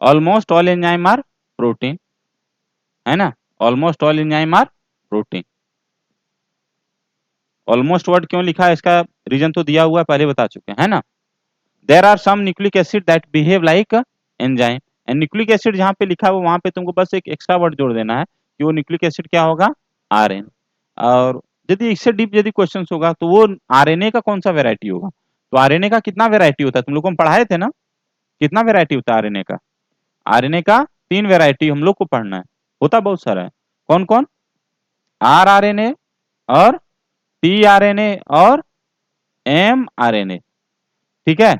Almost all enzyme are protein, है ना, almost all enzyme are protein. Almost word क्यों लिखा है इसका रीजन तो दिया हुआ है, पहले बता चुके हैं, है ना। There are some nucleic acid that behave like enzyme, and nucleic acid जहाँ पे लिखा है वहां पे तुमको बस एक एक्स्ट्रा वर्ड जोड़ देना है कि वो न्यूक्लिक एसिड क्या होगा, आरएन। और यदि इससे डीप यदि क्वेश्चन होगा तो वो आरएनए का कौन सा वेराइटी होगा, तो आरएनए का कितना वेराइटी होता है, तुम लोग को हम पढ़ाए थे ना, कितना वेराइटी होता है आरएनए का। आरएनए का 3 वेराइटी हम लोग को पढ़ना है, होता बहुत सारा है। कौन कौन, आर आरएनए और टी आरएनए और एम आरएनए, ठीक है।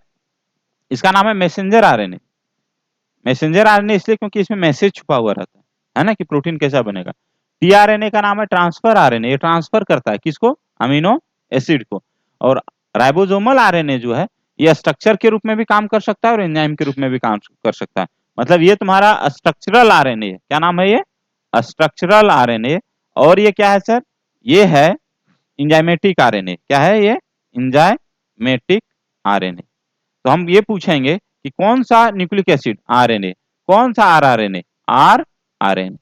इसका नाम है मैसेंजर आरएनए। मैसेंजर आरएनए इसलिए क्योंकि इसमें मैसेज छुपा हुआ रहता है ना, कि प्रोटीन कैसा बनेगा। टीआरएनए का नाम है ट्रांसफर आरएनए, ये ट्रांसफर करता है किसको, अमीनो एसिड को। और राइबोसोमल आरएनए जो है ये स्ट्रक्चर के रूप में भी काम कर सकता है और एंजाइम के रूप में भी काम कर सकता है। मतलब ये तुम्हारा स्ट्रक्चरल आरएनए है, क्या नाम है ये, स्ट्रक्चरल आरएनए। और ये क्या है सर, ये है इंजाइमेटिक आरएनए, क्या है ये, इंजाइमेटिक आरएनए। तो हम ये पूछेंगे कि कौन सा न्यूक्लिक एसिड आरएनए, कौन सा आर आरएनए, आर आरएनए।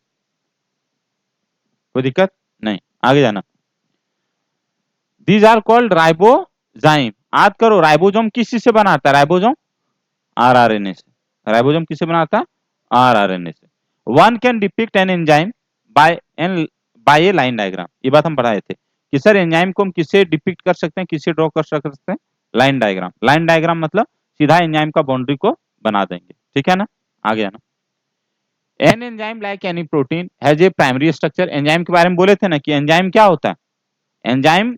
कोई दिक्कत नहीं, आगे जाना। These are called ribozyme. याद करो राइबोसोम किस चीज से बनाता है, राइबोसोम आर आरएनए से। राइबोसोम किससे बनाता है, आर आरएनए से। One can depict an enzyme by a line diagram, ये बात हम पढ़ाए थे कि सर एंजाइम को हम किससे डिपिक्ट कर सकते हैं, किससे ड्रॉ कर सकते हैं, लाइन डायग्राम। लाइन डायग्राम मतलब सीधा एंजाइम का बाउंड्री को बना देंगे, ठीक है ना, आगे आना। An enzyme like any protein has a primary structure. Enzyme के बारे में बोले थे ना कि एंजाइम क्या होता है, एंजाइम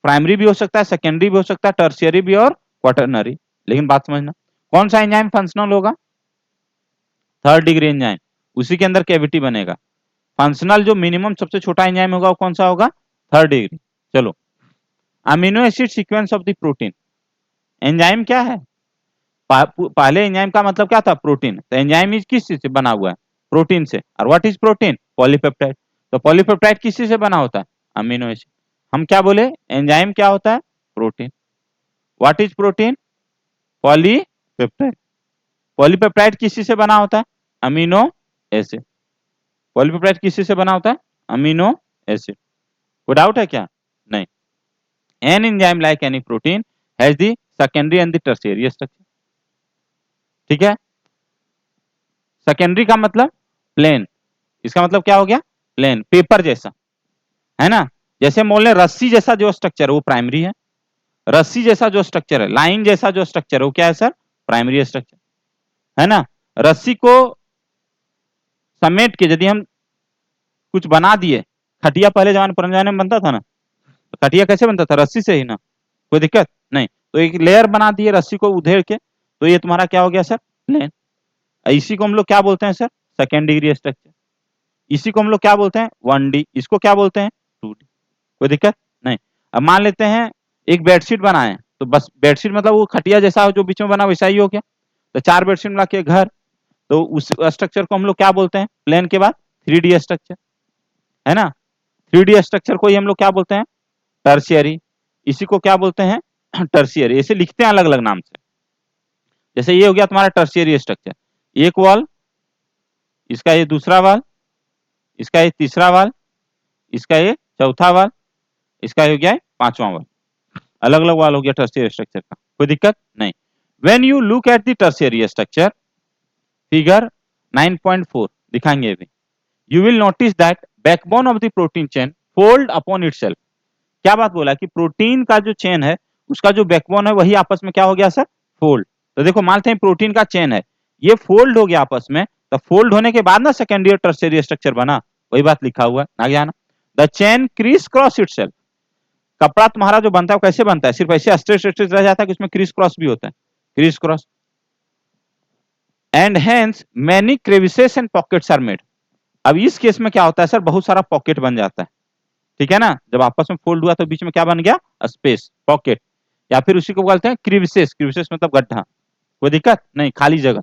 प्राइमरी भी हो सकता है, सेकेंडरी भी हो सकता है, टर्शियरी भी और क्वाटरनरी। लेकिन बात समझना, कौन सा एंजाइम फंक्शनल होगा, थर्ड डिग्री एंजाइम, उसी के अंदर कैविटी बनेगा। फंक्शनल जो मिनिमम सबसे छोटा एंजाइम होगा वो कौन सा होगा, थर्ड डिग्री। चलो, amino acid sequence of the protein. Enzyme क्या है, पहले एंजाइम का मतलब क्या था, प्रोटीन। तो एंजाइम इज किस चीज से बना हुआ है, प्रोटीन से। और व्हाट इज प्रोटीन, पॉलीपेप्टाइड। तो पॉलीपेप्टाइड किस चीज से बना होता है, अमीनो एसिड। हम क्या बोले, एंजाइम क्या होता है, protein. What is protein, polypeptide. Polypeptide किस चीज से बना होता है, अमीनो एसिड। पॉलीपेप्टाइड किस चीज से बना होता है, अमीनो एसिड। कोई डाउट है क्या, नहीं। An enzyme like any protein has the secondary and the tertiary structure, ठीक है। सेकेंडरी का मतलब प्लेन, इसका मतलब क्या हो गया, प्लेन, पेपर जैसा, है ना। जैसे बोल रहे रस्सी जैसा जो स्ट्रक्चर है वो प्राइमरी है, रस्सी जैसा जो स्ट्रक्चर है, लाइन जैसा जो स्ट्रक्चर है वो क्या है सर, प्राइमरी स्ट्रक्चर, है ना। रस्सी को समेट के यदि हम कुछ बना दिए, खटिया पहले जमाने पुराने जमाने में बनता था ना, तो खटिया कैसे बनता था, रस्सी से ही ना, कोई दिक्कत नहीं। तो एक लेयर बना दिए रस्सी को उधेड़ के, तो ये तुम्हारा क्या हो गया सर, प्लेन। इसी को हम लोग क्या बोलते हैं सर, सेकेंड डिग्री स्ट्रक्चर। इसी को हम लोग क्या बोलते हैं, 1D। इसको क्या बोलते हैं, 2D। कोई दिक्कत नहीं। अब मान लेते हैं एक बेडशीट बनाए, तो बस बेडशीट मतलब वो खटिया जैसा जो बीच में बना वैसा ही हो गया। तो 4 बेडशीट मिला के घर, तो उस स्ट्रक्चर को हम लोग क्या बोलते हैं, प्लेन के बाद 3D स्ट्रक्चर, है ना। 3D स्ट्रक्चर को ही हम लोग क्या बोलते हैं, टर्शियरी। इसी को क्या बोलते हैं, टर्शियरी। इसे लिखते हैं अलग अलग नाम से। जैसे ये हो गया तुम्हारा टर्शियरी स्ट्रक्चर, एक वॉल, इसका ये दूसरा वाल, इसका ये तीसरा वाल, इसका ये चौथा वाल, इसका हो गया पांचवा वाल। अलग अलग वाल हो गया टर्शियरी स्ट्रक्चर का, कोई दिक्कत नहीं। When you look at the tertiary structure, figure 9.4 दिखाएंगे अभी, you will notice that backbone of the protein chain fold upon itself. क्या बात बोला कि प्रोटीन का जो चेन है उसका जो बैकबोन है वही आपस में क्या हो गया सर, फोल्ड। तो देखो मानते हैं प्रोटीन का चेन है, ये फोल्ड हो गया आपस में, तो फोल्ड होने के बाद ना सेकेंडरी और टर्शियरी स्ट्रक्चर बना, वही बात लिखा हुआ है, आगे आना। The chain crease cross itself. कपड़ा तुम्हारा जो बनता है वो कैसे बनता है, सिर्फ ऐसे स्ट्रेट स्ट्रेट रह जाता है कि उसमें क्रीस क्रॉस भी होता है, crease cross. And hence many crevices and pockets are made. अब इस केस में क्या होता है सर, बहुत सारा पॉकेट बन जाता है, ठीक है ना। जब आपस में फोल्ड हुआ तो बीच में क्या बन गया, स्पेस, पॉकेट, या फिर उसी को बोलते हैं क्रीविसेस। क्रीविसेस मतलब गड्ढा, कोई दिक्कत नहीं, खाली जगह।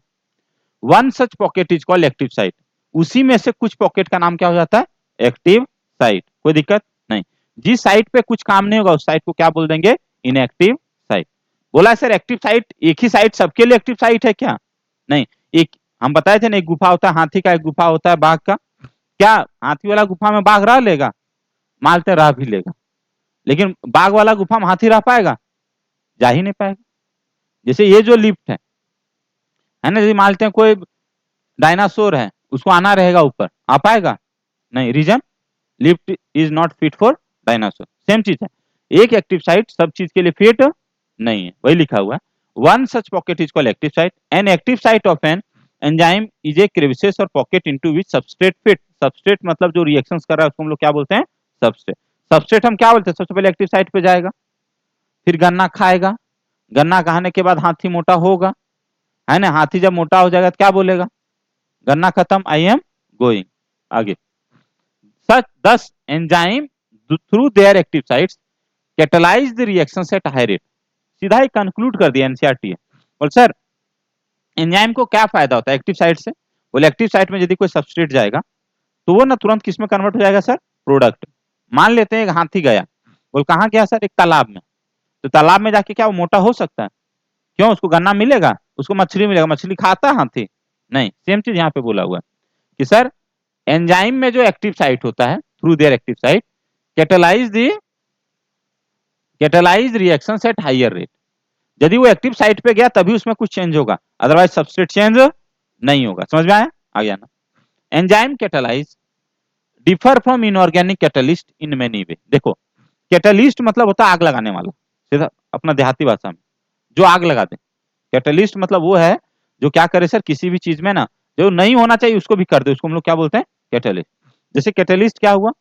One such pocket is called active site. उसी में से कुछ पॉकेट का नाम क्या हो जाता है, एक्टिव साइट, कोई दिक्कत नहीं। जिस साइट पे कुछ काम नहीं होगा उस साइट को क्या बोल देंगे, इनएक्टिव साइट। बोला सर एक्टिव साइट एक ही साइट सबके लिए एक्टिव साइट है क्या, नहीं, एक हम बताए थे ना, एक गुफा होता है हाथी का, एक गुफा होता है बाघ का। क्या हाथी वाला गुफा में बाघ रह लेगा? मानते रह भी लेगा, लेकिन बाघ वाला गुफा में हाथी रह पाएगा? जा ही नहीं पाएगा। जैसे ये जो लिफ्ट है ना, यदि मानते हैं कोई डायनासोर है, उसको आना रहेगा ऊपर, आ पाएगा? नहीं। Reason, lift is not fit for dinosaur. Same चीज है, एक एक्टिव साइट सब चीज के लिए फिट नहीं है, वही लिखा हुआ है। One such pocket is called active site. An active site of an enzyme is a crevices और pocket into which substrate fit. Substrate मतलब जो रिएक्शंस कर रहा है उसको हम लोग क्या बोलते हैं? सबस्ट्रेट। सबस्ट्रेट हम क्या बोलते हैं? सबसे पहले एक्टिव साइट पे जाएगा, फिर गन्ना खाएगा, गन्ना खाने के बाद हाथी मोटा होगा, है ना। हाथी जब मोटा हो जाएगा तो क्या बोलेगा? गन्ना खत्म, आई एम गोइंग। आगे, सच दस enzyme through their active sites catalyse the reactions at high rate. सीधा ही कंक्लूड कर दिया एनसीईआरटी। बोल सर एंजाइम को क्या फायदा होता है एक्टिव साइट से? बोले एक्टिव साइट में यदि कोई सबस्ट्रेट जाएगा तो वो ना तुरंत किस में कन्वर्ट हो जाएगा सर? प्रोडक्ट। मान लेते हैं एक हाथी गया, बोल कहाँ गया सर? एक तालाब में। तो तालाब में जाके क्या वो मोटा हो सकता है? क्यों? उसको गन्ना मिलेगा, उसको मछली मिलेगा। मछली खाता है हाथी? नहीं। सेम चीज यहाँ पे बोला हुआ है कि सर एंजाइम में जो एक्टिव साइट होता है through their active site catalyse reactions at higher rate. यदि वो एक्टिव साइट पे गया तभी उसमें कुछ चेंज होगा, अदरवाइज सबस्ट्रेट चेंज नहीं होगा। समझ में आया? आ गया ना। Enzyme catalyse differ from inorganic catalyst in many वे। देखो कैटलिस्ट मतलब होता है आग लगाने वाला, सीधा अपना देहाती भाषा में, जो आग लगा दे। कैटलिस्ट मतलब वो है जो क्या करे सर? किसी भी चीज में ना जो नहीं होना चाहिए उसको भी कर दे, उसको हम लोग क्या बोलते हैं? कैटलिस्ट। जैसे कैटलिस्ट क्या हुआ?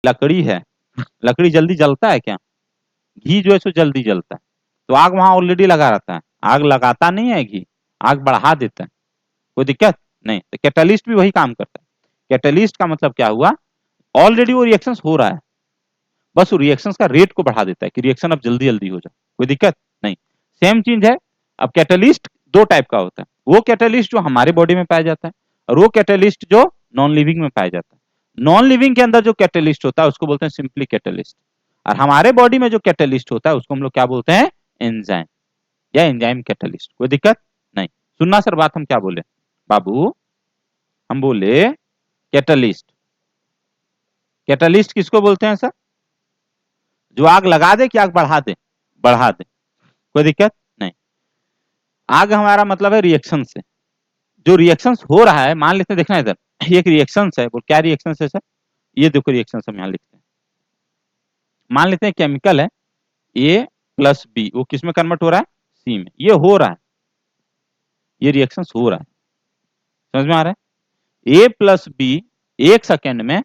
लकड़ी है, लकड़ी जल्दी जलता है क्या? घी जो है सो जल्दी जलता है, तो आग वहां ऑलरेडी लगा रहता है, आग लगाता नहीं है घी, आग बढ़ा देता है। कोई दिक्कत नहीं। तो कैटलिस्ट भी वही काम करता है। कैटलिस्ट का मतलब क्या हुआ? ऑलरेडी वो रिएक्शन हो रहा है, बस वो रिएक्शन का रेट को बढ़ा देता है कि रिएक्शन अब जल्दी जल्दी हो जाए। कोई दिक्कत नहीं। सेम चीज है। अब कैटलिस्ट दो टाइप का होता है, वो कैटलिस्ट जो हमारे बॉडी में पाया जाता है और वो कैटलिस्ट जो नॉन लिविंग में पाया जाता है। नॉन लिविंग के अंदर जो कैटलिस्ट होता है उसको बोलते हैं सिंपली कैटलिस्ट, और हमारे बॉडी में जो कैटलिस्ट होता है उसको हम लोग क्या बोलते हैं? एंजाइम या एंजाइम कैटलिस्ट। कोई दिक्कत नहीं। सुनना सर बात हम क्या बोले बाबू? हम बोले कैटलिस्ट। कैटलिस्ट किसको बोलते हैं सर? जो आग लगा दे कि आग बढ़ा दे? बढ़ा दे। कोई दिक्कत नहीं। आग हमारा मतलब है रिएक्शन से, जो रिएक्शन हो रहा है, मान लेते हैं, देखना इधर, ये एक रिएक्शन है। बोल क्या रिएक्शन है सर? ये देखो रिएक्शन हम यहाँ लिखते हैं। मान लेते हैं केमिकल है ए प्लस बी, वो किस में कन्वर्ट हो रहा है? सी में। ये हो रहा है, ये रिएक्शन हो रहा है। समझ में आ रहा है? ए प्लस बी एक सेकेंड में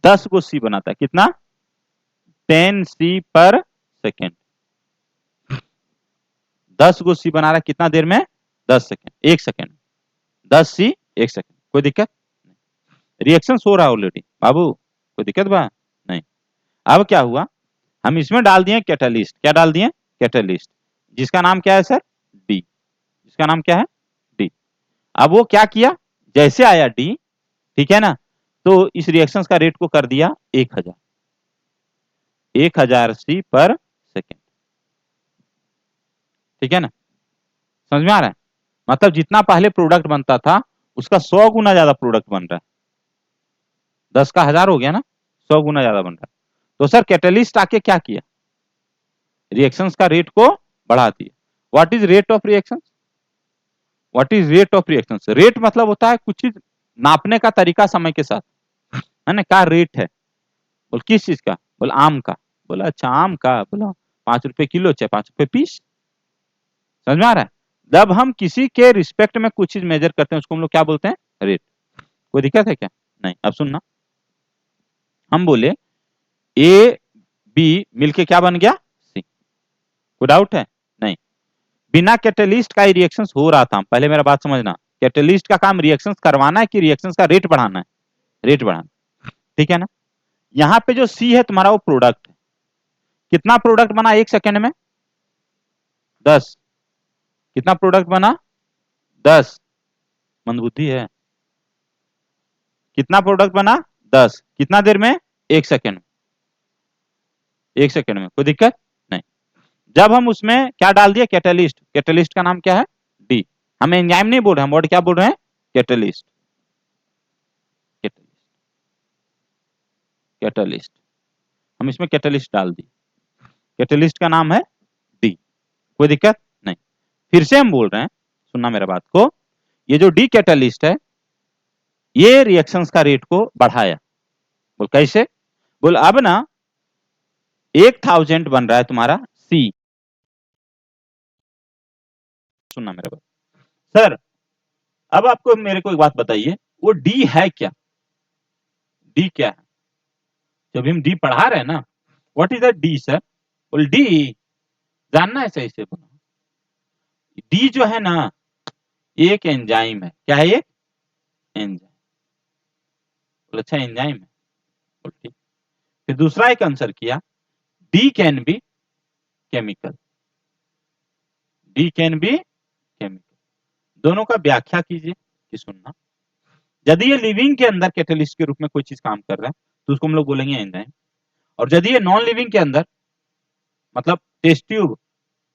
10 को सी बनाता है। कितना? 10 सी पर सेकेंड। 10 को सी बना रहा है कितना देर में? 10 सेकेंड, एक सेकेंड। 10 सी एक सेकेंड। कोई दिक्कत? रिएक्शन हो रहा है ऑलरेडी बाबू, कोई दिक्कत बा? नहीं। अब क्या हुआ? हम इसमें डाल दिए कैटलिस्ट। क्या डाल दिए? कैटलिस्ट, जिसका नाम क्या है सर? डी। जिसका नाम क्या है? डी। अब वो क्या किया? जैसे आया डी, ठीक है ना, तो इस रिएक्शन का रेट को कर दिया 1000, 1000 सी पर सेकेंड। ठीक है ना? समझ में आ रहा है? मतलब जितना पहले प्रोडक्ट बनता था उसका 100 गुना ज्यादा प्रोडक्ट बन रहा है। 10 का 1000 हो गया ना, 100 गुना ज्यादा बन रहा है। तो सर कैटलिस्ट आके क्या किया? रिएक्शंस का रेट को बढ़ा दिया। What is rate of reaction? What is rate of reaction? Rate मतलब होता है कुछ चीज नापने का तरीका समय के साथ, है ना। क्या रेट है? बोल किस चीज का? बोल आम का। बोला अच्छा आम का, बोला 5 रुपए किलो चाहे 5 रुपए पीस। समझ में आ रहा है? जब हम किसी के रिस्पेक्ट में कुछ चीज मेजर करते हैं उसको हम लोग क्या बोलते हैं? रेट। कोई दिक्कत है क्या? नहीं। अब सुनना, हम बोले ए बी मिलके क्या बन गया? सी। कोई डाउट है? नहीं। बिना कैटलिस्ट का ही रिएक्शन हो रहा था, पहले मेरा बात समझना। कैटलिस्ट का काम रिएक्शंस करवाना है कि रिएक्शंस का रेट बढ़ाना है? रेट बढ़ाना, ठीक है ना। यहाँ पे जो सी है तुम्हारा वो प्रोडक्ट है। कितना प्रोडक्ट बना 1 सेकेंड में? 10। कितना प्रोडक्ट बना? 10। मंदबुद्धि है। कितना प्रोडक्ट बना? 10। कितना देर में? 1 सेकेंड। 1 सेकेंड में, कोई दिक्कत नहीं। जब हम उसमें क्या डाल दिए? कैटलिस्ट। कैटलिस्ट का नाम क्या है? डी। हम एंजाइम नहीं बोल रहे हैं, हम वर्ड क्या बोल रहे हैं? कैटलिस्ट। कैटलिस्ट, हम इसमें कैटलिस्ट डाल दिए। कैटलिस्ट का नाम है डी, कोई दिक्कत नहीं। फिर से हम बोल रहे हैं, सुनना मेरा बात को, ये जो डी कैटलिस्ट है ये रिएक्शंस का रेट को बढ़ाया। बोल कैसे? बोल अब ना 1000 बन रहा है तुम्हारा सी। सुनना मेरा बात सर, अब आपको मेरे को एक बात बताइए, वो डी है क्या? डी क्या है? जब हम डी पढ़ा रहे हैं ना, what is the D sir? बोल डी जानना है सही से बोलो। डी जो है ना एक एंजाइम है। क्या है? एक एंजाइम। बोल अच्छा एंजाइम है, बोल ठीक। फिर दूसरा एक आंसर किया, D can be chemical. D can be chemical. दोनों का व्याख्या कीजिए कि सुनना। यदि ये लिविंग के अंदर कैटलिस्ट के रूप में कोई चीज काम कर रहा है तो उसको हम लोग बोलेंगे एंजाइम। और यदि ये नॉन लिविंग के अंदर, मतलब टेस्ट ट्यूब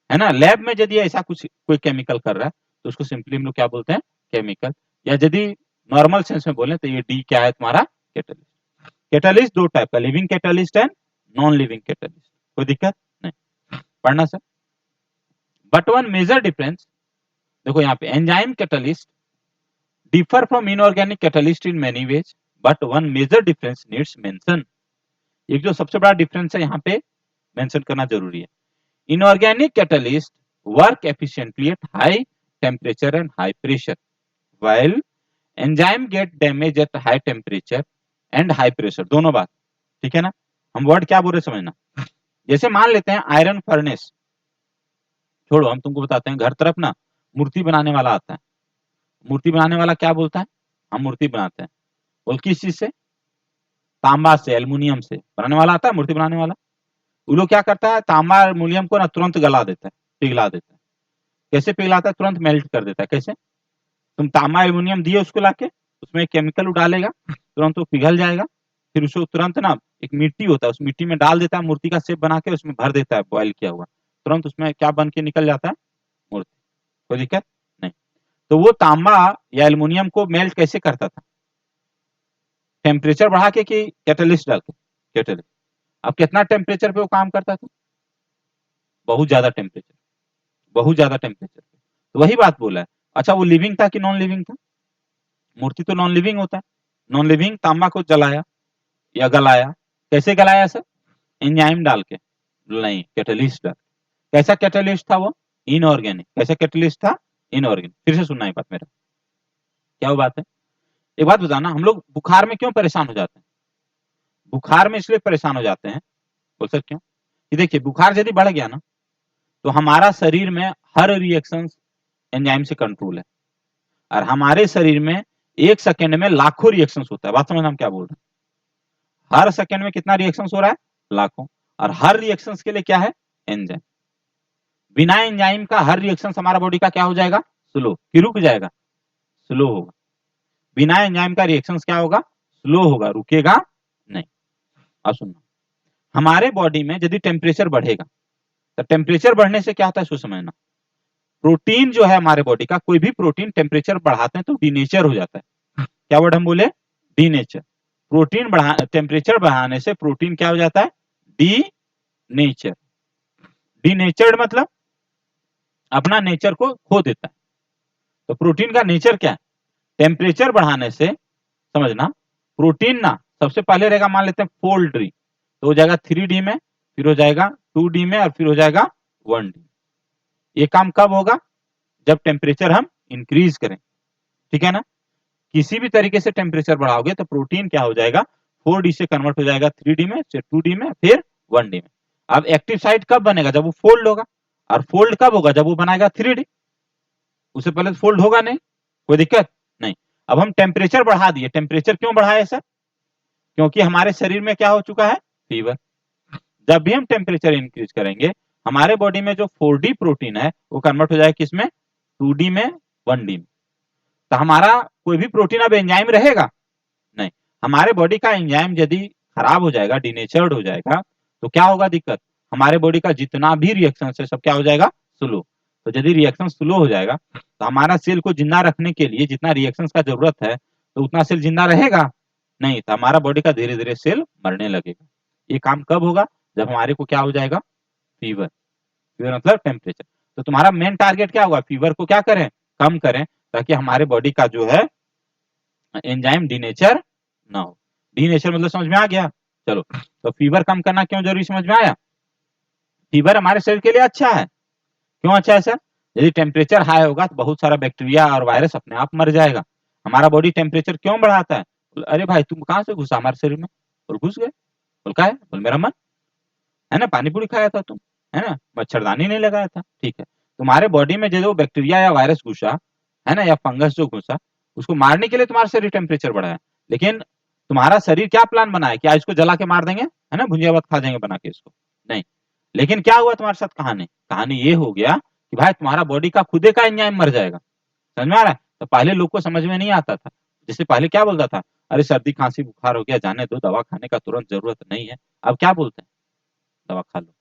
है ना, लैब में यदि ऐसा कुछ कोई केमिकल कर रहा है तो उसको सिंपली हम लोग क्या बोलते हैं? केमिकल। या यदि नॉर्मल सेंस में बोले तो ये डी क्या है तुम्हारा? कैटलिस्ट। कैटलिस्ट दो टाइप का, living catalyst and non living catalyst. कोई दिक्कत नहीं, पढ़ना sir. But one major difference, देखो यहाँ पे enzyme catalyst differ from inorganic catalyst in many ways, but one major difference needs mention। एक जो सबसे बड़ा डिफरेंस है यहाँ पे मेंशन करना जरूरी है। Inorganic catalyst work efficiently eight high temperature and high pressure, while enzyme gate damage eight high temperature and high pressure. दोनों बात ठीक है ना। हम वर्ड क्या बोल रहे समझना। जैसे मान लेते हैं आयरन फर्नेस, छोड़ो हम तुमको बताते हैं, घर तरफ ना मूर्ति बनाने वाला आता है। मूर्ति बनाने वाला क्या बोलता है? हम मूर्ति बनाते हैं, बोल किस चीज से? तांबा से, एल्युमिनियम से बनाने वाला आता है मूर्ति बनाने वाला। वो लोग क्या करता है, तांबा एल्युमिनियम को ना तुरंत गला देता है, पिघला देता है। कैसे पिघलाता है? तुरंत मेल्ट कर देता है। कैसे? तुम तांबा एल्युमिनियम दिए उसको लाके, उसमें एक केमिकल डालेगा, तुरंत वो पिघल जाएगा। फिर उसको तुरंत ना एक मिट्टी होता है, उस मिट्टी में डाल देता है, मूर्ति का शेप बना के उसमें भर देता है बॉयल किया हुआ, तुरंत उसमें क्या बन के निकल जाता है? मूर्ति। कोई दिक्कत नहीं। तो वो तांबा या एल्युमिनियम को मेल्ट कैसे करता था? टेम्परेचर बढ़ा के कि कैटलिस्ट डाल के? कैटलिस्ट। अब कितना टेम्परेचर पे वो काम करता था? बहुत ज्यादा टेम्परेचर, बहुत ज्यादा टेम्परेचर पे। तो वही बात बोला है। अच्छा वो लिविंग था कि नॉन लिविंग था? मूर्ति तो नॉन लिविंग होता है। नॉन लिविंग तांबा को जलाया या गलाया, कैसे गलाया सर? एंजाइम डाल के? नहीं, कैटलिस्ट डाल। कैसा कैटलिस्ट था वो? इनऑर्गेनिक। कैसा कैटलिस्ट था? इनऑर्गेनिक। फिर से सुनना एक बात मेरा, क्या वो बात है? एक बात बताना, हम लोग बुखार में क्यों परेशान हो जाते हैं? बुखार में इसलिए परेशान हो जाते हैं, बोल सकते क्यों? कि देखिए बुखार यदि बढ़ गया ना तो हमारा शरीर में हर रिएक्शन एंजाइम से कंट्रोल है, और हमारे शरीर में 1 सेकंड में लाखों रिएक्शंस होता है। बात समझना हम क्या बोल रहे हैं? हर सेकंड में कितना रिएक्शंस हो रहा है? लाखों। और हर रिएक्शंस के लिए क्या है? एंजाइम। बिना एंजाइम का हर रिएक्शन हमारा बॉडी का क्या हो जाएगा? स्लो। कि रुक जाएगा? स्लो होगा। बिना एंजाइम का रिएक्शंस क्या होगा? स्लो होगा, रुकेगा नहीं। अब सुनना, हमारे बॉडी में यदि टेम्परेचर बढ़ेगा तो टेम्परेचर बढ़ने से क्या होता है इसको समझना। प्रोटीन जो है हमारे बॉडी का, कोई भी प्रोटीन टेम्परेचर बढ़ाते हैं तो डीनेचर हो जाता है। क्या वर्ड हम बोले? डीनेचर। प्रोटीन बढ़ा, टेम्परेचर बढ़ाने से प्रोटीन क्या हो जाता है? D nature. डीनेचर्ड मतलब अपना नेचर को खो देता है। तो प्रोटीन का नेचर क्या है? टेम्परेचर बढ़ाने से, समझना, प्रोटीन ना सबसे पहले रहेगा, मान लेते हैं फोल्ड डी, तो हो जाएगा 3D में, फिर हो जाएगा 2D में, और फिर हो जाएगा 1D। ये काम कब होगा? जब टेम्परेचर हम इंक्रीज करें, ठीक है ना। किसी भी तरीके से टेम्परेचर बढ़ाओगे तो प्रोटीन क्या हो जाएगा? 4D से कन्वर्ट हो जाएगा 3D में, फिर 2D में, फिर 1D में। अब एक्टिव साइट कब बनेगा? जब वो फोल्ड होगा। और फोल्ड कब होगा? जब वो बनाएगा 3D। उससे पहले फोल्ड होगा नहीं। कोई दिक्कत नहीं। अब हम टेम्परेचर बढ़ा दिए, टेम्परेचर क्यों बढ़ाए सर? क्योंकि हमारे शरीर में क्या हो चुका है? फीवर। जब भी हम टेम्परेचर इंक्रीज करेंगे हमारे बॉडी में जो 4D प्रोटीन है वो कन्वर्ट हो जाएगा किसमें? 2D में 1D में। तो हमारा कोई भी प्रोटीन अब एंजाइम रहेगा नहीं। हमारे बॉडी का एंजाइम यदि खराब हो जाएगा, डिनेचर्ड हो जाएगा, तो क्या होगा दिक्कत? हमारे बॉडी का जितना भी रिएक्शन है सब क्या हो जाएगा? स्लो। तो यदि रिएक्शन स्लो हो जाएगा तो हमारा सेल को जिंदा रखने के लिए जितना रिएक्शन का जरूरत है तो उतना सेल जिंदा रहेगा नहीं, तो हमारा बॉडी का धीरे धीरे सेल मरने लगेगा। ये काम कब होगा? जब हमारे को क्या हो जाएगा? फीवर। फीवर मतलब टेम्परेचर। तो तुम्हारा मेन टारगेट क्या होगा? फीवर को क्या करें? कम करें, ताकि हमारे बॉडी का जो है एंजाइम डिनेचर ना हो। डिनेचर मतलब समझ में आ गया? चलो, तो फीवर कम करना क्यों जरूरी समझ में आया? फीवर हमारे शरीर के लिए अच्छा है। क्यों अच्छा है सर? यदि टेम्परेचर हाई होगा तो बहुत सारा बैक्टीरिया और वायरस अपने आप मर जाएगा। हमारा बॉडी टेम्परेचर क्यों बढ़ाता है? अरे भाई तुम कहां से घुसा हमारे शरीर में? बोल घुस गए। बोल का है? बोल मेरा मन है ना, पानी पूरी खाया था तुम, है ना, मच्छरदानी नहीं लगाया था, ठीक है। तुम्हारे बॉडी में जो बैक्टीरिया या वायरस घुसा है ना, या फंगस जो घुसा, उसको मारने के लिए तुम्हारा शरीर टेम्परेचर बढ़ाया। लेकिन तुम्हारा शरीर क्या प्लान बनाया? क्या इसको जला के मार देंगे, है ना, भुंजिया भात खा जाएंगे बना के इसको? नहीं। लेकिन क्या हुआ तुम्हारे साथ? कहानी ये हो गया कि भाई तुम्हारा बॉडी का खुदे का एंजाइम मर जाएगा। समझ में आ रहा है? तो पहले लोग को समझ में नहीं आता था। जैसे पहले क्या बोलता था? अरे सर्दी खांसी बुखार हो गया, जाने दो, दवा खाने का तुरंत जरूरत नहीं है। अब क्या बोलते हैं? दवा खा लो।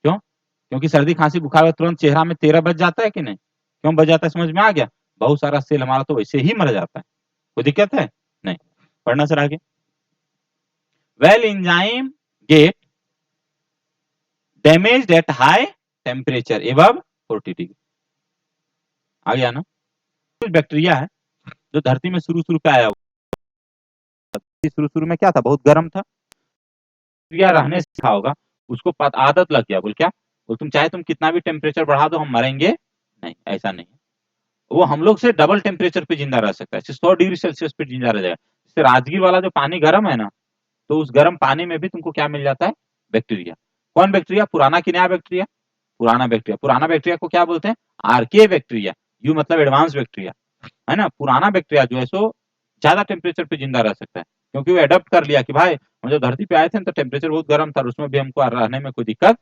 क्यों? क्योंकि सर्दी खांसी बुखार में तुरंत चेहरा में तेरा बच जाता है कि नहीं? क्यों बच जाता है? समझ में आ गया? बहुत सारा सेल हमारा तो वैसे ही मर जाता है। कोई दिक्कत है? नहीं। पढ़ना सर आगे। Well enzyme get damaged at high temperature above 40 degree. आ गया ना? कुछ बैक्टीरिया है जो धरती में शुरू पे आया हुआ। शुरू में क्या था? बहुत गर्म था। बैक्टीरिया रहने सीखा होगा, उसको आदत लग गया। बोल क्या? बोल तुम कितना भी टेम्परेचर बढ़ा दो हम मरेंगे नहीं। ऐसा नहीं है, वो हम लोग से डबल टेम्परेचर पे जिंदा रह सकता है। 100 डिग्री सेल्सियस पे जिंदा रह जाएगा। जैसे राजगीर वाला जो पानी गर्म है ना, तो उस गर्म पानी में भी तुमको क्या मिल जाता है? बैक्टीरिया। कौन बैक्टीरिया? पुराना कि नया बैक्टीरिया? पुराना बैक्टीरिया। पुराना बैक्टीरिया को क्या बोलते हैं? आर्के बैक्टीरिया। यू मतलब एडवांस बैक्टीरिया, है ना। पुराना बैक्टीरिया जो है सो ज्यादा टेम्परेचर पे जिंदा रह सकता है, क्योंकि वो एडप्ट कर लिया कि भाई हम जब धरती पे आए थे तो टेम्परेचर बहुत गर्म था, उसमें भी हमको रहने में कोई दिक्कत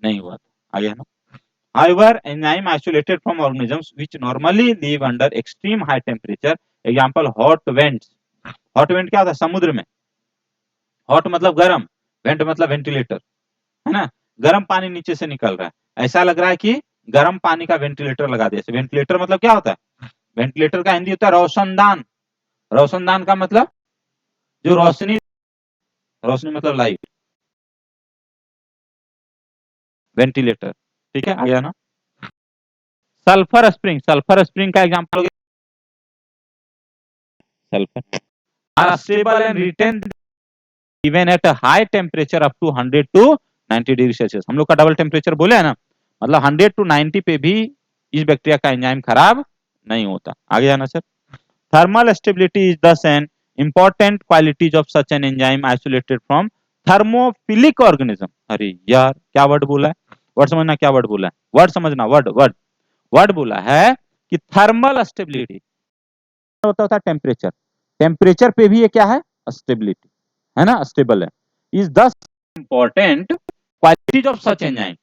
नहीं हुआ था। आगे है ना। However, enzyme isolated from organisms which normally live under extreme high temperature. Example, hot vents. Hot vent क्या होता है? समुद्र में हॉट मतलब गर्म, वेंट मतलब वेंटिलेटर, है ना। गर्म पानी नीचे से निकल रहा है, ऐसा लग रहा है कि गर्म पानी का वेंटिलेटर लगा दिया। वेंटिलेटर मतलब क्या होता है? वेंटिलेटर का हिंदी होता है रोशनदान। रोशनदान का मतलब जो रोशनी, रोशनी मतलब लाइट, वेंटिलेटर, ठीक है। आ गया ना। सल्फर स्प्रिंग, सल्फर स्प्रिंग का एग्जांपल हो गया sulphur. Are stable and retain even at high temperature up to 100 to 90 degree Celsius. हम लोग का डबल टेम्परेचर बोले है ना, मतलब 100 to 90 पे भी इस बैक्टीरिया का एंजाइम खराब नहीं होता। आगे जाना सर। थर्मल स्टेबिलिटी इज दस an important qualities of such an enzyme isolated from thermophilic organism. अरे यार क्या वर्ड बोला है? वर्ड समझना, क्या वर्ड बोला है? वर्ड समझना, वर्ड वर्ड वर्ड बोला है कि थर्मल स्टेबिलिटी होता है टेम्परेचर, टेम्परेचर पे भी ये क्या है? स्टेबिलिटी, है ना, स्टेबल है। इज दस important qualities of such enzyme.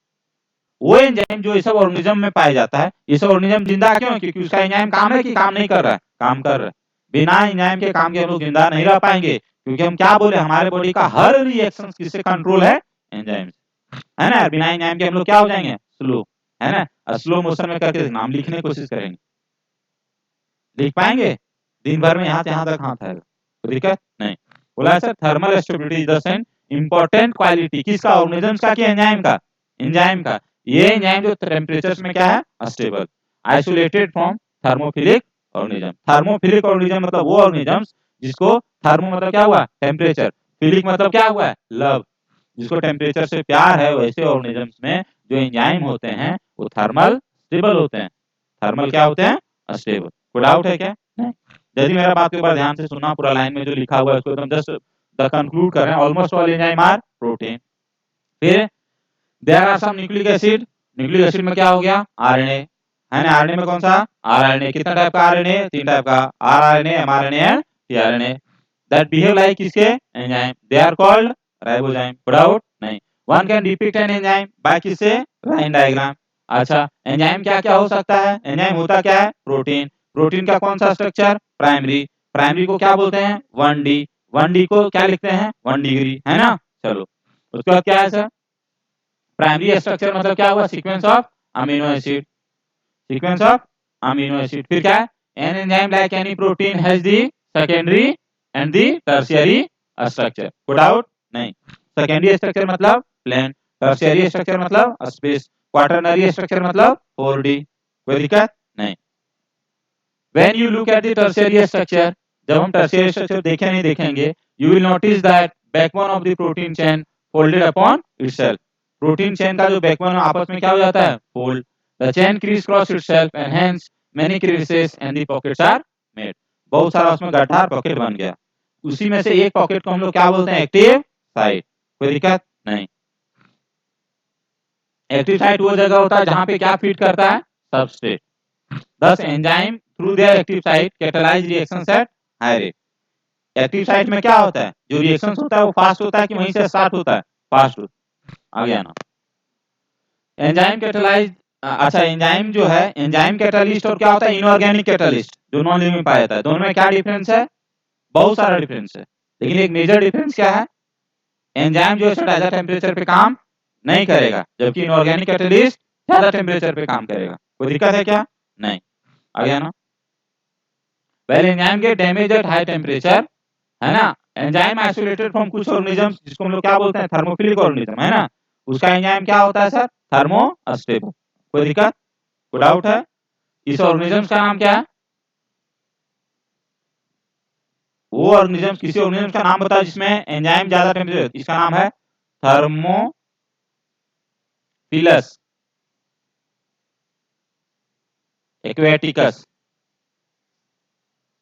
वो एंजाइम जो इस सब ऑर्गेनिज्म में पाया जाता है, ये सब ऑर्गेनिज्म जिंदा क्यों है? क्योंकि उसका एंजाइम काम है कि काम नहीं कर रहा है? काम कर रहा है। बिना एंजाइम के काम के हम लोग जिंदा नहीं रह पाएंगे, क्योंकि हम क्या बोले, हमारे बॉडी का हर रिएक्शन किससे कंट्रोल है? एंजाइम से, है ना। बिना एंजाइम के हम लोग क्या हो जाएंगे? स्लो, है ना। स्लो मोशन में करके नाम लिखने की कोशिश करेंगे, लिख पाएंगे? दिन भर में यहाँ से यहाँ तक हाथ आएगा, कोई दिक्कत नहीं। बोला sir thermal stability is the important quality किसका? ऑर्गेनिज्म का कि एंजाइम का? एंजाइम का। ये एंजाइम जो टेम्परेचर में क्या है? Stable, isolated from thermophilic organism. Thermophilic organism मतलब वो ऑर्गेनिज्म जिसको थर्मो मतलब क्या हुआ? टेम्परेचर, फिलिक मतलब क्या हुआ है? लव, जिसको टेम्परेचर से प्यार है, वैसे ऑर्गेनिजम्स में जो एंजाइम होते हैं वो थर्मल स्टेबल होते हैं। थर्मल क्या होते हैं? स्टेबल। कोई डाउट है क्या? नहीं। यदि मेरा बात के ऊपर ध्यान से सुनना, पूरा लाइन में जो लिखा हुआ है उसको एकदम जस्ट द कंक्लूड कर रहे हैं। Almost all enzyme are protein. फिर there are some nucleic acid. Nucleic acid में क्या हो गया? आरएनए, है ना। आरएनए में कौन सा आरएनए, कितना टाइप का आरएनए, 3 टाइप का, rRNA, mRNA and tRNA that behave like किसके enzyme, they are called ribozyme. Doubt नहीं। One can depict an enzyme by किससे लाइन डायग्राम। अच्छा एंजाइम क्या क्या हो सकता है, एंजाइम होता क्या है प्रोटीन, प्रोटीन का कौन सा स्ट्रक्चर प्राइमरी, प्राइमरी को क्या बोलते हैं 1D, 1D को क्या लिखते हैं 1 डिग्री, है ना। चलो उसके बाद क्या है सर, प्राइमरी स्ट्रक्चर मतलब क्या हुआ sequence of amino acid, sequence of amino acid. फिर क्या है an enzyme like any protein has the secondary and the tertiary structure. कोई डाउट नहीं। सेकेंडरी स्ट्रक्चर मतलब प्लेन, टर्शियरी स्ट्रक्चर मतलब स्पेस, क्वाटरनरी स्ट्रक्चर मतलब 4D। कोई दिक्कत नहीं। When you look at the tertiary structure, जब हम tertiary structure देखें नहीं देखेंगे, you will notice that backbone of the protein chain folded upon itself. Protein chain का जो backbone आपस में क्या हो जाता है fold. The chain crisscross itself and hence many crevices and the pockets are made. बहुत सारा उसमें गड्ढा और पॉकेट बन गया। उसी में से एक पॉकेट को हम लोग क्या बोलते हैं एक्टिव साइट। कोई दिक्कत नहीं। एक्टिव साइट वो जगह होता है जहां पे क्या फीड करता है substrate. Thus enzyme through their active site catalyze reactions at high rate. Active site में क्या होता है जो रिएक्शंस होता है वो फास्ट होता है कि वहीं से स्टार्ट होता है फास्ट होता। आ गया ना एंजाइम कैटालाइज। अच्छा एंजाइम जो है एंजाइम कैटालिस्ट और क्या होता है इनऑर्गेनिक कैटालिस्ट जो नॉन लिविंग पाया जाता है, दोनों में क्या डिफरेंस है बहुत सारा डिफरेंस है, लेकिन एक मेजर डिफरेंस क्या है एंजाइम जो है ज्यादा टेम्परेचर पे काम नहीं करेगा जबकि इनऑर्गेनिक कैटालिस्ट ज्यादा टेम्परेचर पे काम करेगा। कोई दिक्कत है क्या नहीं। आ गया ना। Well, enzyme get damaged at high temperature, है ना। एंजाइम आइसोलेटेड फ्रॉम कुछ ऑर्गेनिजम्स जिसको हम लोग क्या बोलते हैं थर्मोफिलिक ऑर्गेनिज्म, है ना। उसका एंजाइम क्या होता है सर थर्मोस्टेबल। कोई दिक्कत कोई डाउट है। इस ऑर्गेनिजम्स का नाम क्या है, वो ऑर्गेनिजम्स किसी ऑर्गेनिज्म का नाम बताओ जिसमें एंजाइम ज्यादा टेम्परेचर, इसका नाम है thermophilus aquaticus,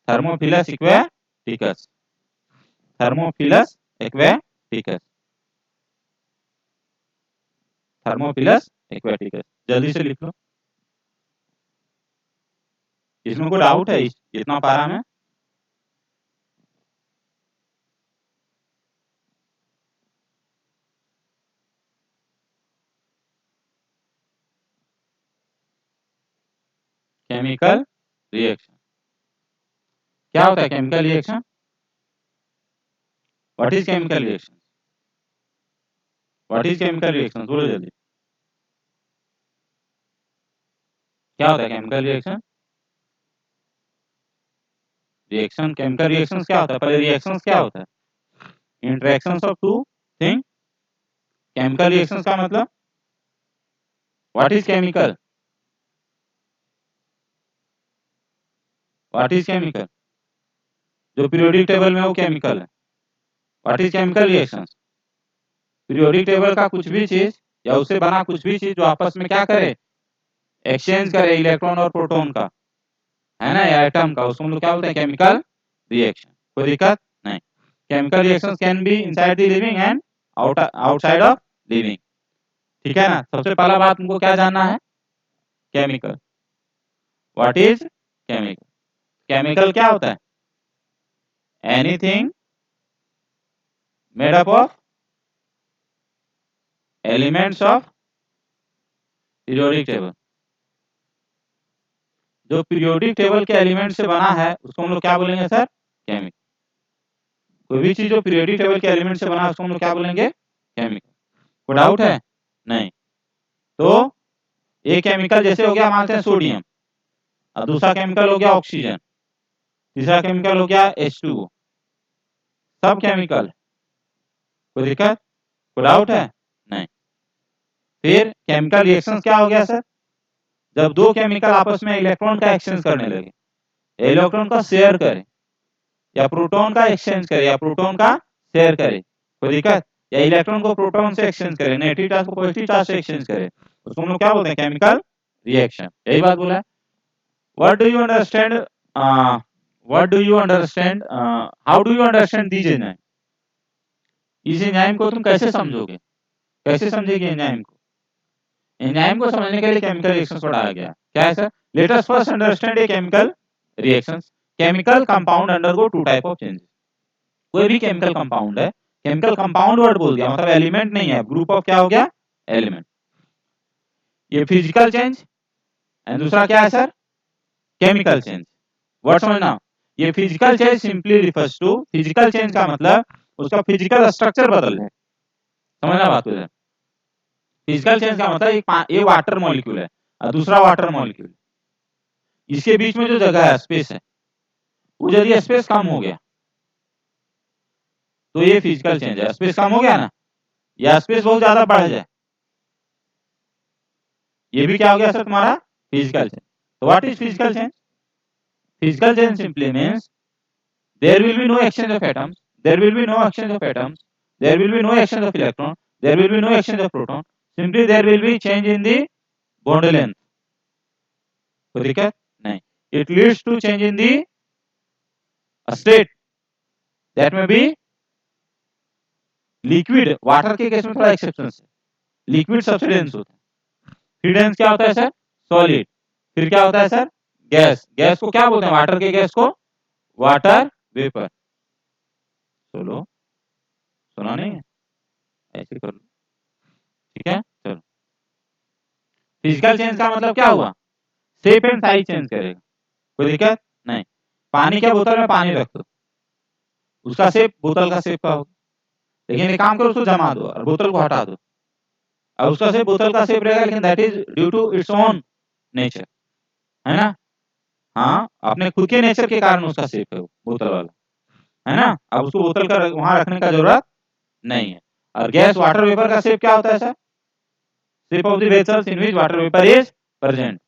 thermophilus aquaticus, thermophilus aquaticus, thermophilus aquaticus. जल्दी से लिख लो। इसमें कोई डाउट है इतना पारा में। केमिकल रिएक्शन क्या होता है chemical reaction, what is chemical reaction, what is chemical reaction बोलो जल्दी। क्या होता है chemical reaction, reaction chemical reactions क्या होता है, पहले रिएक्शंस क्या होता है interactions of two thing. Chemical reactions का मतलब what is chemical, what is chemical जो पीरियोडिक टेबल में वो केमिकल है। What is chemical reactions periodic table का कुछ भी चीज या उससे बना कुछ भी चीज जो आपस में क्या करे एक्सचेंज करे इलेक्ट्रॉन और प्रोटॉन का, है ना, या एटम का, उसको हम लोग क्या बोलते हैं केमिकल रिएक्शन। कोई दिक्कत नहीं। Chemical reactions can be inside the living and outside of living. ठीक है ना। सबसे पहला बात तुमको क्या जानना है chemical, what is chemical. Chemical क्या होता है anything made up of elements of periodic table, जो पीरियोडिक टेबल के एलिमेंट से बना है उसको हम लोग क्या बोलेंगे सर केमिकल। कोई भी चीज जो पीरियोडिक टेबल के एलिमेंट से बना है उसको हम लोग क्या बोलेंगे केमिकल। कोई डाउट है नहीं। तो एक केमिकल जैसे हो गया मानते हैं सोडियम, और दूसरा केमिकल हो गया ऑक्सीजन, तीसरा केमिकल हो गया H2O, सब केमिकल। कोई दिक्कत कोई डाउट है नहीं। फिर केमिकल रिएक्शंस क्या हो गया सर, जब दो केमिकल आपस में इलेक्ट्रॉन का एक्सचेंज करने लगे, इलेक्ट्रॉन का शेयर करे या प्रोटॉन का एक्सचेंज करे या प्रोटॉन का शेयर करे, कोई दिक्कत, या इलेक्ट्रॉन को प्रोटॉन से एक्सचेंज करे नेगेटिव चार्ज को पॉजिटिव चार्ज से एक्सचेंज करे, उसको हम लोग क्या बोलते हैं केमिकल रिएक्शन। यही बात बोला है। What do you understand, what do you understand, how do you understand these enzyme. इस एंजाइम को तुम कैसे समझोगे, कैसे समझेगी एंजाइम को। एंजाइम को समझने के लिए केमिकल रिएक्शंस पढ़ाया गया। क्या है sir? Let us first understand a chemical reactions. Chemical compound undergo two type of changes. कोई भी केमिकल कंपाउंड है, केमिकल कंपाउंड वर्ड बोल दिया मतलब एलिमेंट नहीं है, ग्रुप ऑफ क्या हो गया? एलिमेंट। ये फिजिकल चेंज एंड दूसरा क्या है सर? Chemical change. वर्ड समझना, ये physical change simply refers to, physical change का मतलब उसका फिजिकल स्ट्रक्चर बदल है। समझना बात को। फिजिकल चेंज का मतलब ये वाटर मॉलिक्यूल है और दूसरा वाटर मॉलिक्यूल, इसके बीच में जो जगह है, स्पेस है, वो यदि स्पेस कम हो गया तो ये फिजिकल चेंज है। स्पेस कम हो गया ना, या स्पेस बहुत ज्यादा बढ़ जाए, ये भी क्या हो गया सर? तुम्हारा फिजिकल चेंज। तो what is physical change? Physical change simply means there will be no exchange of atoms, there will be no exchange of atoms, there will be no exchange of electron, there will be no exchange of proton, simply there will be change in the bond length. कोई दिक्कत नहीं। It leads to change in the state, that may be liquid. Water के case में थोड़ा exception है, liquid सबसे dense होता है। फिर डेंस क्या होता है सर? सॉलिड। फिर क्या होता है सर? गैस। गैस को क्या बोलते हैं? वाटर के गैस को वाटर वेपर। चलो, सुना नहीं है? ऐसे कर लो, ठीक है। चलो, फिजिकल चेंज का मतलब क्या हुआ? शेप एंड साइज चेंज करेगा। कोई दिक्कत नहीं। पानी के बोतल में पानी रख दो, उसका शेप बोतल का शेप का होगा, लेकिन एक काम करो, उसको जमा दो और बोतल को हटा दो, अब उसका शेप बोतल का शेप रहेगा, लेकिन that is due to its own nature, है ना? हाँ, अपने खुद के नेचर के कारण उसका शेप है वो बोतल वाला, है ना? अब उसको बोतल का वहां रखने का जरूरत नहीं है। और गैस वाटर वेपर का शेप क्या होता है sir? Shape of the vessels in which water vapour is present.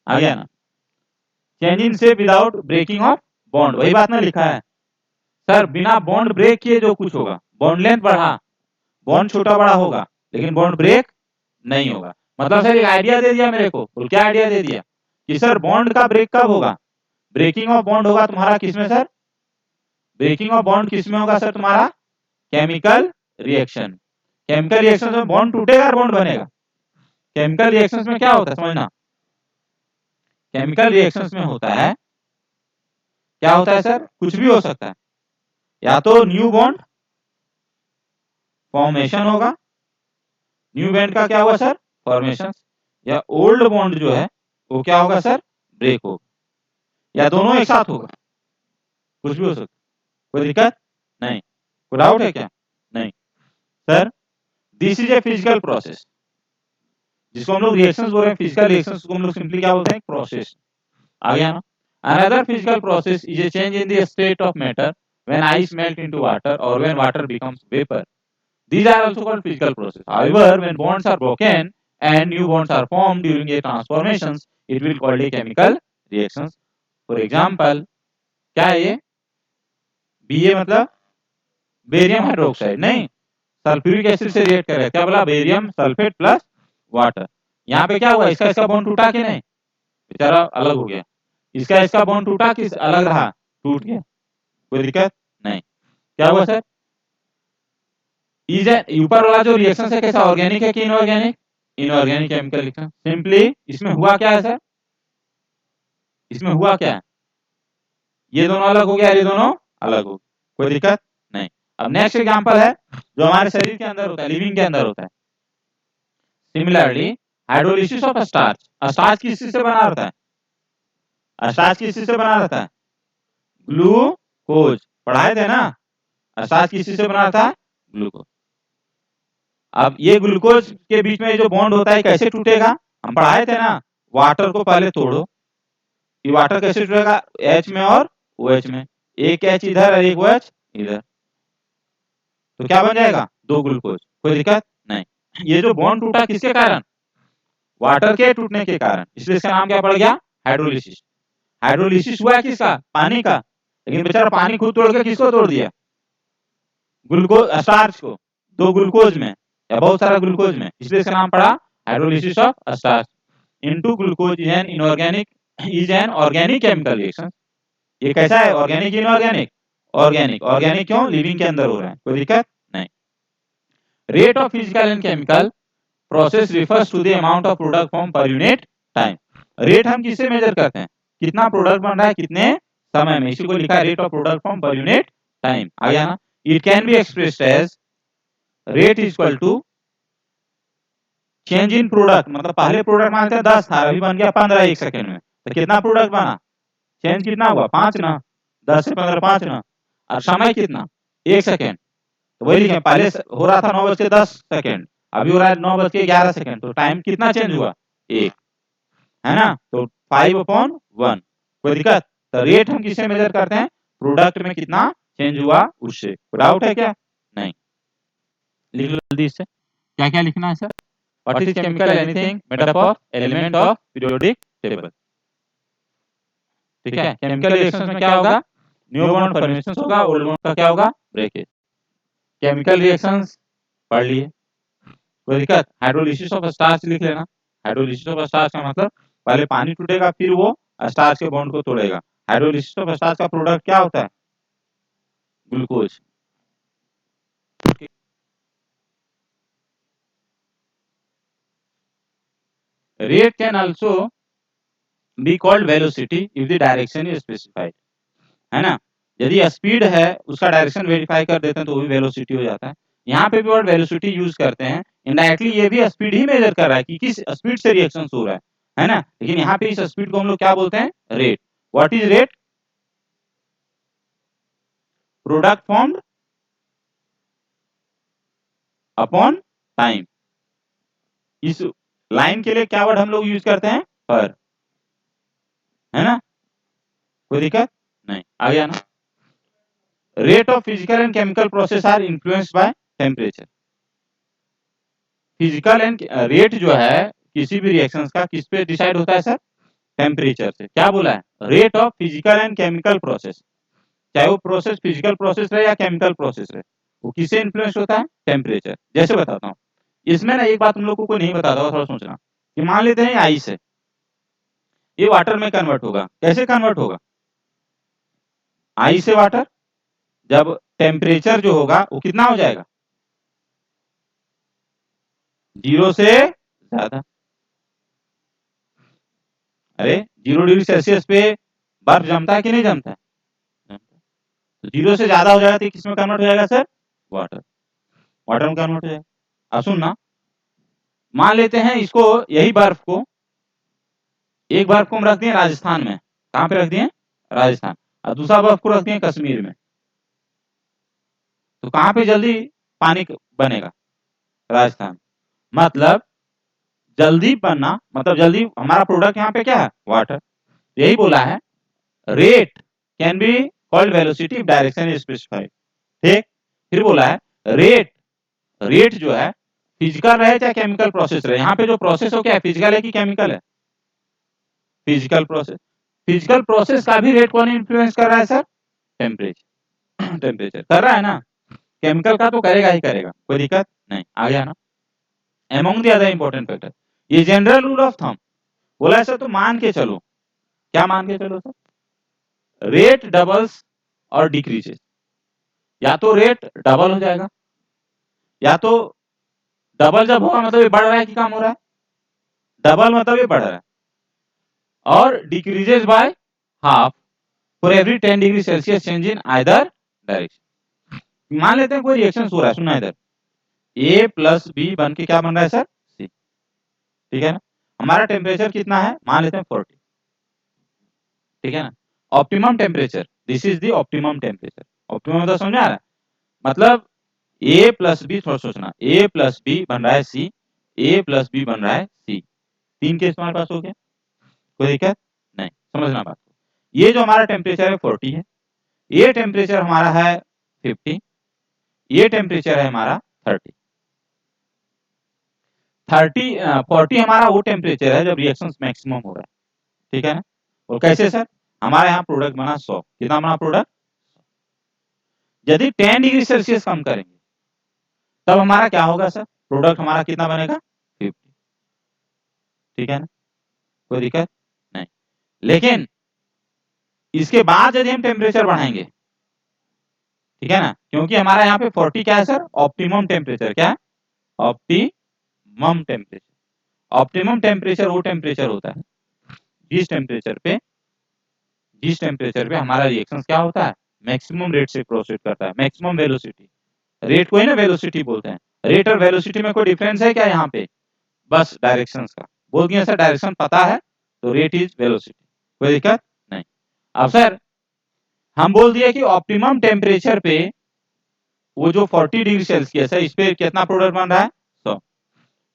आ गया ना? Change in shape without breaking of bond, वही बात ना लिखा है सर, बिना बॉन्ड ब्रेक किए जो कुछ होगा। बॉन्ड लेंथ बढ़ा, बॉन्ड छोटा बड़ा होगा, लेकिन बॉन्ड ब्रेक नहीं होगा। मतलब सर एक आइडिया दे दिया मेरे को। बोल, क्या आइडिया दे दिया? कि सर बॉन्ड का ब्रेक कब होगा? ब्रेकिंग ऑफ बॉन्ड होगा तुम्हारा किसमें सर? ब्रेकिंग ऑफ बॉन्ड किसमें होगा सर? तुम्हारा केमिकल रिएक्शन। केमिकल रिएक्शन में बॉन्ड टूटेगा और बॉन्ड बनेगा। केमिकल रिएक्शंस में क्या होता है समझना, केमिकल रिएक्शंस में होता है, क्या होता है सर? कुछ भी हो सकता है, या तो न्यू बॉन्ड फॉर्मेशन होगा, न्यू बॉन्ड का क्या हुआ सर? फॉर्मेशन, या ओल्ड बॉन्ड जो है वो क्या होगा सर? ब्रेक होगा, या दोनों एक साथ होगा, कुछ भी हो सकता है। कोई दिक्कत नहीं? कोई डाउट है क्या? नहीं sir, this is a physical process, जिसको हम लोग रिएक्शंस बोल रहे हैं, फिजिकल रिएक्शंस को हम लोग सिंपली क्या बोलते हैं? प्रोसेस। आ गया ना? Another physical process is a change in the state of matter when ice melt into water और when water becomes vapour. These are also called physical process. However, when bonds are broken and new bonds are formed during a transformations, it will called a chemical reactions. For example, क्या है ये? Ba मतलब barium hydroxide, नहीं, sulphuric acid से react करेगा। क्या बोला? Barium sulphate plus water. यहाँ पे क्या हुआ? इसका बॉन्ड टूटा कि नहीं? बेचारा अलग हो गया। इसका बॉन्ड टूटा कि अलग रहा? टूट गया। कोई दिक्कत नहीं। क्या हुआ सर? ऊपर वाला जो रिएक्शन है कैसा? ऑर्गेनिक है कि inorganic? Inorganic chemical reaction. Simply इसमें हुआ क्या है सर? इसमें हुआ क्या है? ये दोनों अलग हो गया, ये दोनों अलग हो, कोई दिक्कत नहीं। अब नेक्स्ट एग्जांपल है जो हमारे शरीर के अंदर होता है, लिविंग के अंदर होता है। Similarly hydrolysis of starch. Starch किस चीज से बना रहता है? स्टार्च किस चीज से बना रहता है? ग्लूकोज। पढ़ाए थे ना? स्टार्च किस चीज से बना रहता है? ग्लूकोज। अब ये ग्लूकोज के बीच में जो बॉन्ड होता है कैसे टूटेगा? हम पढ़ाए थे ना, वाटर को पहले तोड़ो। ये वाटर कैसे टूटेगा? H में और OH में, एक H इधर और एक OH इधर, तो क्या बन जाएगा? दो ग्लूकोज। कोई दिक्कत नहीं। ये जो बॉन्ड टूटा किसके कारण? वाटर के टूटने के कारण, इसलिए इसका नाम क्या पड़ गया? हाइड्रोलिसिस। हाइड्रोलिसिस हुआ किसका? पानी का, लेकिन बेचारा पानी खुद तोड़ के किसको तोड़ दिया? ग्लूकोज, स्टार्च को, दो ग्लूकोज में या बहुत सारा ग्लूकोज में, इसलिए इसका नाम पड़ा hydrolysis of starch into glucose. Is an organic chemical reaction. ये कैसा है? Organic inorganic? ऑर्गेनिक। ऑर्गेनिक क्यों? लिविंग के अंदर हो रहा है, कोई दिक्कत नहीं। Rate of physical and chemical process refers to the amount of product form per unit time. Rate हम किससे मेजर करते हैं, कितना प्रोडक्ट बन रहा है कितने समय में, इसी को लिखा है rate of product form per unit time. आ गया ना। It can be expressed as rate equal to change in product, मतलब पहले प्रोडक्ट मानते हैं 10 था, अभी बन गया 15 एक सेकंड में, तो कितना प्रोडक्ट बना, चेंज कितना हुआ 5 ना, 10 से 15 5 ना, और समय कितना 1 सेकंड, तो वही लिखे पहले हो रहा था 9:10, अभी हो रहा है 9:11, तो टाइम कितना चेंज हुआ 1, है ना, तो 5/1। कोई दिक्कत, तो रेट हम किससे मेजर करते हैं, प्रोडक्ट में कितना चेंज हुआ उससे। डाउट है क्या, नहीं, लिख लो जल्दी इससे, क्या क्या लिखना है sir. What is chemical anything made up of element of periodic table। ठीक है, केमिकल रिएक्शंस में क्या होगा, न्यू बॉन्ड फॉर्मेशन होगा, ओल्ड बॉन्ड का क्या होगा ब्रेकेज। केमिकल रिएक्शंस पढ़ लिए, कोई दिक्कत। हाइड्रोलिसिस ऑफ स्टार्च लिख लेना, हाइड्रोलिसिस ऑफ स्टार्च का मतलब पहले पानी टूटेगा फिर वो स्टार्च के बॉन्ड को तोड़ेगा। हाइड्रोलिसिस ऑफ स्टार्च का प्रोडक्ट क्या होता है, glucose. Rate can also be called velocity if the direction is specified, है ना, यदि स्पीड है उसका डायरेक्शन वेरीफाई कर देते हैं तो वो भी वेलोसिटी हो जाता है। यहाँ पे भी वर्ड वेलोसिटी यूज करते हैं, इनडायरेक्टली ये भी स्पीड ही मेजर कर रहा है कि किस स्पीड से रिएक्शन हो रहा है ना, लेकिन यहाँ पे इस स्पीड को हम लोग क्या बोलते हैं, rate. What is rate, product formed upon time. इस लाइन के लिए क्या वर्ड हम लोग यूज करते हैं, पर, है ना, कोई दिक्कत नहीं, आ गया ना। Rate of physical and chemical process are influenced by temperature. Physical and rate जो है किसी भी रिएक्शंस का किस पे डिसाइड होता है सर, टेम्परेचर से। क्या बोला है, rate of physical and chemical process, चाहे वो प्रोसेस फिजिकल प्रोसेस रहे या केमिकल प्रोसेस रहे, वो किससे इन्फ्लुएंस होता है, टेम्परेचर। जैसे बताता हूँ, इसमें ना एक बात तुम लोगों को नहीं बताता हुआ, थोड़ा सोचना कि मान लेते हैं आइस है, ये वाटर में कन्वर्ट होगा, कैसे कन्वर्ट होगा, आइस से वाटर, जब टेम्परेचर जो होगा वो कितना हो जाएगा, 0 से ज्यादा। अरे 0 डिग्री सेल्सियस पे बर्फ जमता है कि नहीं जमता है, 0 से ज्यादा हो जाएगा तो किसमें कन्वर्ट हो जाएगा सर, वाटर, वाटर में कन्वर्ट हो जाएगा। अब सुनना, मान लेते हैं इसको, यही बर्फ को, एक बर्फ को हम रख दिए राजस्थान में, कहां पे रख दिए, राजस्थान, और दूसरा बर्फ को रख दिए कश्मीर में, तो कहां पे जल्दी पानी बनेगा, राजस्थान। मतलब जल्दी बनना, मतलब जल्दी हमारा प्रोडक्ट यहाँ पे क्या है, वाटर। यही बोला है rate can be called velocity if direction is specified. ठीक, फिर बोला है रेट, रेट जो है फिजिकल रहे चाहे केमिकल प्रोसेस रहे, यहाँ पे जो प्रोसेस हो क्या है, फिजिकल है कि केमिकल है, फिजिकल प्रोसेस। फिजिकल प्रोसेस का भी रेट कौन इन्फ्लुएंस कर रहा है सर, टेम्परेचर, टेम्परेचर कर रहा है ना, केमिकल का तो करेगा ही करेगा, कोई दिक्कत नहीं, आ गया ना। Among the other important factor, ये जनरल रूल ऑफ थंब बोला है सर, तो मान के चलो, क्या मान के चलो सर, रेट डबल्स और डिक्रीजेस, या तो रेट डबल हो जाएगा, या तो डबल जब होगा मतलब ये बढ़ रहा है कि कम हो रहा है, डबल मतलब ये बढ़ रहा है, और decreases by half for every 10 degree Celsius change in either direction. मान लेते हैं कोई रिएक्शन हो रहा है, सुनना इधर, ए प्लस बी बन के क्या बन रहा है सर, सी, ठीक है ना, हमारा टेम्परेचर कितना है, मान लेते हैं 40, ठीक है ना, optimum temperature, this is the optimum temperature. Optimum मतलब समझ आ रहा है, मतलब ए प्लस बी, थोड़ा सोचना, ए प्लस बी बन रहा है सी, ए प्लस बी बन रहा है सी, 3 केस हमारे पास हो गया, कोई दिक्कत नहीं, समझना बात। ये जो हमारा टेम्परेचर है 40 है, ये टेम्परेचर हमारा है 50, ये टेम्परेचर है हमारा 30। 40 हमारा वो टेम्परेचर है जब रिएक्शन मैक्सिमम हो रहा है, ठीक है ना। और कैसे सर, हमारे यहाँ प्रोडक्ट बना 100, कितना बना प्रोडक्ट, यदि 10 डिग्री सेल्सियस कम करेंगे तब हमारा क्या होगा सर, प्रोडक्ट हमारा कितना बनेगा 50, ठीक है ना, कोई दिक्कत नहीं। लेकिन इसके बाद यदि हम टेम्परेचर बढ़ाएंगे, ठीक है ना, क्योंकि हमारा यहाँ पे 40 क्या है सर, ऑप्टिमम टेम्परेचर, क्या है, optimum optimum temperature. Optimum temperature वो टेम्परेचर होता है जिस टेम्परेचर पे हमारा रिएक्शन क्या होता है, मैक्सिमम रेट से प्रोसीड करता है, मैक्सिमम वेलोसिटी। रेट को ही ना वेलोसिटी बोलते हैं। रेट और वेलोसिटी में कोई डिफरेंस है क्या यहाँ पे? बस डायरेक्शंस का बोल दिया सर, डायरेक्शन पता है तो रेट इज वेलोसिटी, कोई दिक्कत नहीं। अब सर हम बोल दिए कि ऑप्टिमम टेम्परेचर पे वो जो 40 डिग्री सेल्सियस है इस पे कितना प्रोडक्ट बन रहा है, 100।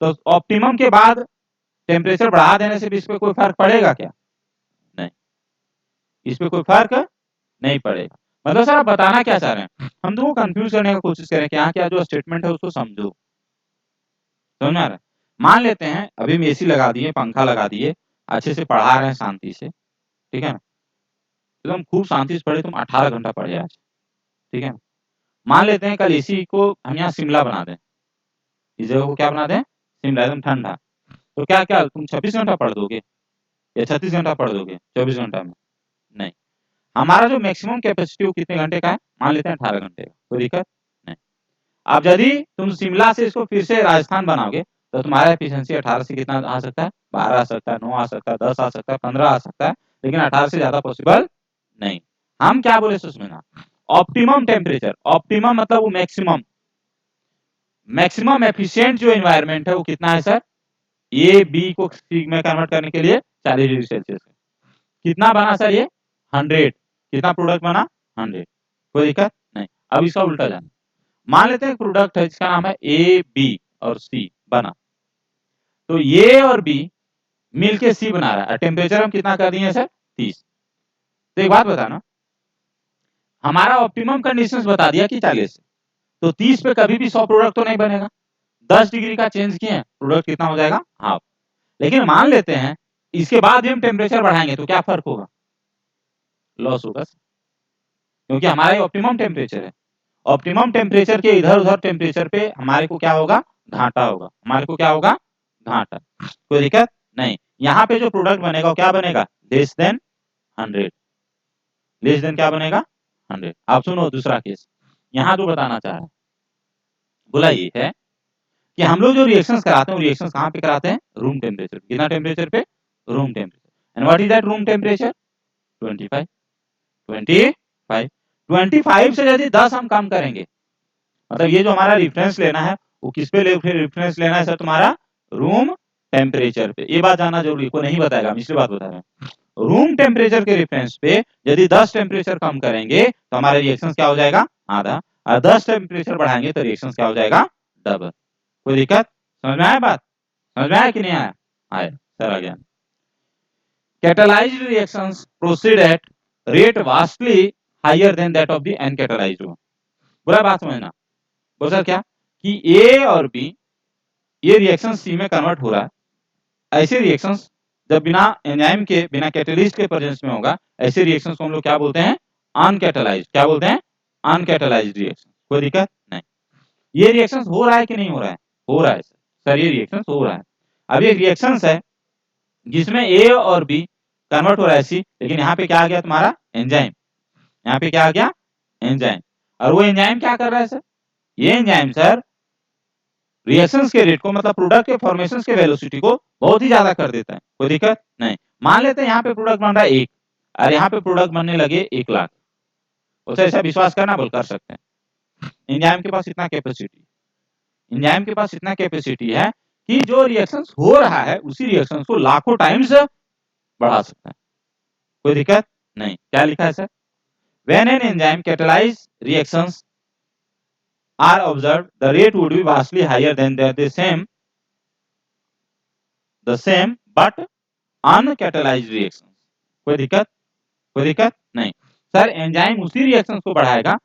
तो ऑप्टिमम के बाद टेम्परेचर बढ़ा देने से भी इस पे कोई फर्क पड़ेगा क्या? नहीं, इस पे कोई फर्क नहीं पड़ेगा। मतलब सर आप बताना क्या चाह रहे हैं? हम तुमको कंफ्यूज करने की कोशिश करें कि यहाँ क्या जो स्टेटमेंट है उसको समझो, समझ में आ रहा है? मान लेते हैं अभी हम एसी लगा दिए, पंखा लगा दिए, अच्छे से पढ़ा रहे हैं शांति से, ठीक है ना, एकदम खूब शांति से पढ़े, तुम 18 घंटा पढ़े आज, ठीक है ना। मान लेते हैं कल एसी को हम यहाँ शिमला बना दें, इस जगह को क्या बना दें, शिमला, एकदम ठंडा। तो क्या क्या तुम 26 घंटा पढ़ दोगे या 36 घंटा पढ़ दोगे 24 घंटा में? नहीं, हमारा जो मैक्सिमम कैपेसिटी वो कितने घंटे का है, मान लेते हैं 18 घंटे का, कोई दिक्कत नहीं। अब यदि तुम शिमला से इसको फिर से राजस्थान बनाओगे तो तुम्हारा एफिशिएंसी 18 से कितना आ सकता है, 12 आ सकता है, 9 आ सकता है, 10 आ सकता है, 15 आ सकता है, लेकिन 18 से ज्यादा पॉसिबल नहीं। हम क्या बोले उसमें ना, ऑप्टिमम टेम्परेचर, ऑप्टिमम मतलब वो मैक्सिमम, मैक्सिमम एफिशिएंट जो एनवायरनमेंट है वो कितना है सर, ए बी को सी में कन्वर्ट करने के लिए 40 डिग्री सेल्सियस। कितना बना सर ये, 100। कितना प्रोडक्ट बना, 100, कोई दिक्कत नहीं। अब इसका उल्टा जाना, मान लेते हैं प्रोडक्ट है जिसका नाम है ए बी और सी बना, तो ए और बी मिलके सी बना रहा है, टेम्परेचर हम कितना कर दिए सर, 30। तो एक बात बताना, हमारा ऑप्टिमम कंडीशंस बता दिया कि 40, तो 30 पे कभी भी 100 प्रोडक्ट तो नहीं बनेगा। 10 डिग्री का चेंज किए प्रोडक्ट कितना हो जाएगा, हाफ। लेकिन मान लेते हैं इसके बाद भी हम टेम्परेचर बढ़ाएंगे तो क्या फर्क होगा, लॉस होगा, क्योंकि हमारा ऑप्टिमम टेम्परेचर है। ऑप्टिमम टेम्परेचर के इधर उधर टेम्परेचर पे हमारे को क्या होगा, घाटा होगा, हमारे को क्या होगा, घाटा। कोई दिक्कत नहीं। यहाँ पे जो प्रोडक्ट बनेगा वो क्या बनेगा, लेस देन 100, लेस देन क्या बनेगा, 100। आप सुनो दूसरा केस, यहाँ जो बताना चाह रहा है, बोला ये है कि हम लोग जो रिएक्शंस कराते हैं, रिएक्शंस कहाँ पे कराते हैं, रूम टेम्परेचर। कितना टेम्परेचर पे, room temperature. And what is that room temperature, 25। 25 25 से यदि 10 हम कम करेंगे, मतलब ये जो हमारा रेफरेंस लेना है वो किस पे रेफरेंस लेना है सर, तुम्हारा रूम टेम्परेचर पे। ये बात जानना जरूरी, को नहीं बताएगा, हम इसलिए बात बता रहे हैं। रूम टेम्परेचर के रेफरेंस पे यदि 10 टेम्परेचर कम करेंगे तो हमारा रिएक्शन क्या हो जाएगा, आधा, और 10 टेम्परेचर बढ़ाएंगे तो रिएक्शन क्या हो जाएगा, डबल। कोई दिक्कत, समझ में आया बात, समझ में आया कि नहीं आया, आया सर आ गया। Catalysed reactions proceed at rate vastly higher than that of the uncatalysed one. बुरा बात समझना, बोल सर क्या कि ए और बी ये रिएक्शन सी में कन्वर्ट हो रहा है। ऐसे रिएक्शंस जब बिना एंजाइम के, बिना कैटलिस्ट के प्रेजेंस में होगा, ऐसे रिएक्शंस को हम लोग क्या बोलते हैं, अनकैटालाइज्ड। क्या बोलते हैं, अनकैटालाइज्ड रिएक्शन। कोई दिक्कत नहीं। ये रिएक्शंस हो रहा है कि नहीं हो रहा है, हो रहा है सर, ये रिएक्शंस हो रहा है। अब ये रिएक्शंस है जिसमें ए और बी कन्वर्ट हो रहा है सी, लेकिन यहाँ पे क्या आ गया तुम्हारा, एंजाइम। यहाँ पे क्या आ गया, एंजाइम। और वो एंजाइम क्या कर रहा है सर, ये एंजाइम सर रिएक्शंस के रेट को, मतलब प्रोडक्ट के फॉर्मेशंस के वेलोसिटी को बहुत ही ज्यादा कर देता है। कोई दिक्कत नहीं। मान लेते हैं यहाँ पे प्रोडक्ट बन रहा है 1 और यहाँ पे प्रोडक्ट बनने लगे 1 लाख, उसे ऐसा विश्वास करना, बोल कर सकते हैं। एंजाइम के पास इतना कैपेसिटी, एंजाइम के पास इतना कैपेसिटी है कि जो रिएक्शंस हो रहा है उसी रिएक्शंस को लाखों टाइम्स बढ़ा सकता है। कोई दिक्कत नहीं। क्या लिखा है sir, when an enzyme catalyse reactions are observed, the rate would be vastly higher than the same but uncatalyzed reactions. कोई दिक्कत, कोई दिक्कत नहीं। सर एंजाइम उसी रिएक्शंस को बढ़ाएगा,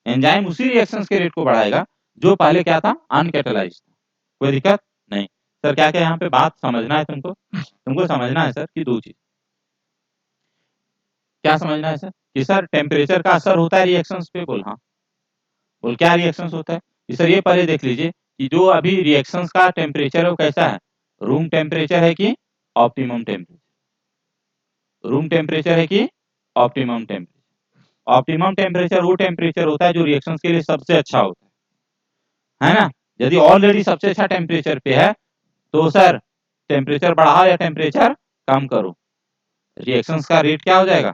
एंजाइम उसी रिएक्शंस के रेट को बढ़ाएगा जो पहले क्या था, अनकैटलाइज्ड। कोई दिक्कत नहीं। सर क्या क्या यहाँ पे बात समझना है तुमको, तुमको समझना है सर कि दो चीज। क्या समझना है सर, कि सर टेम्परेचर का असर होता है रिएक्शंस पे, बोल हाँ, बोल क्या रिएक्शंस होता है कि सर ये पहले देख लीजिए कि जो अभी रिएक्शंस का टेम्परेचर है वो कैसा है, रूम टेम्परेचर है कि ऑप्टिमम टेम्परेचर, रूम टेम्परेचर है कि ऑप्टिमम टेम्परेचर। ऑप्टिमम टेम्परेचर वो टेम्परेचर होता है जो रिएक्शंस के लिए सबसे अच्छा होता है ना। यदि ऑलरेडी सबसे अच्छा टेम्परेचर पे है तो सर टेम्परेचर बढ़ाओ या टेम्परेचर कम करो, रिएक्शंस का रेट क्या हो जाएगा,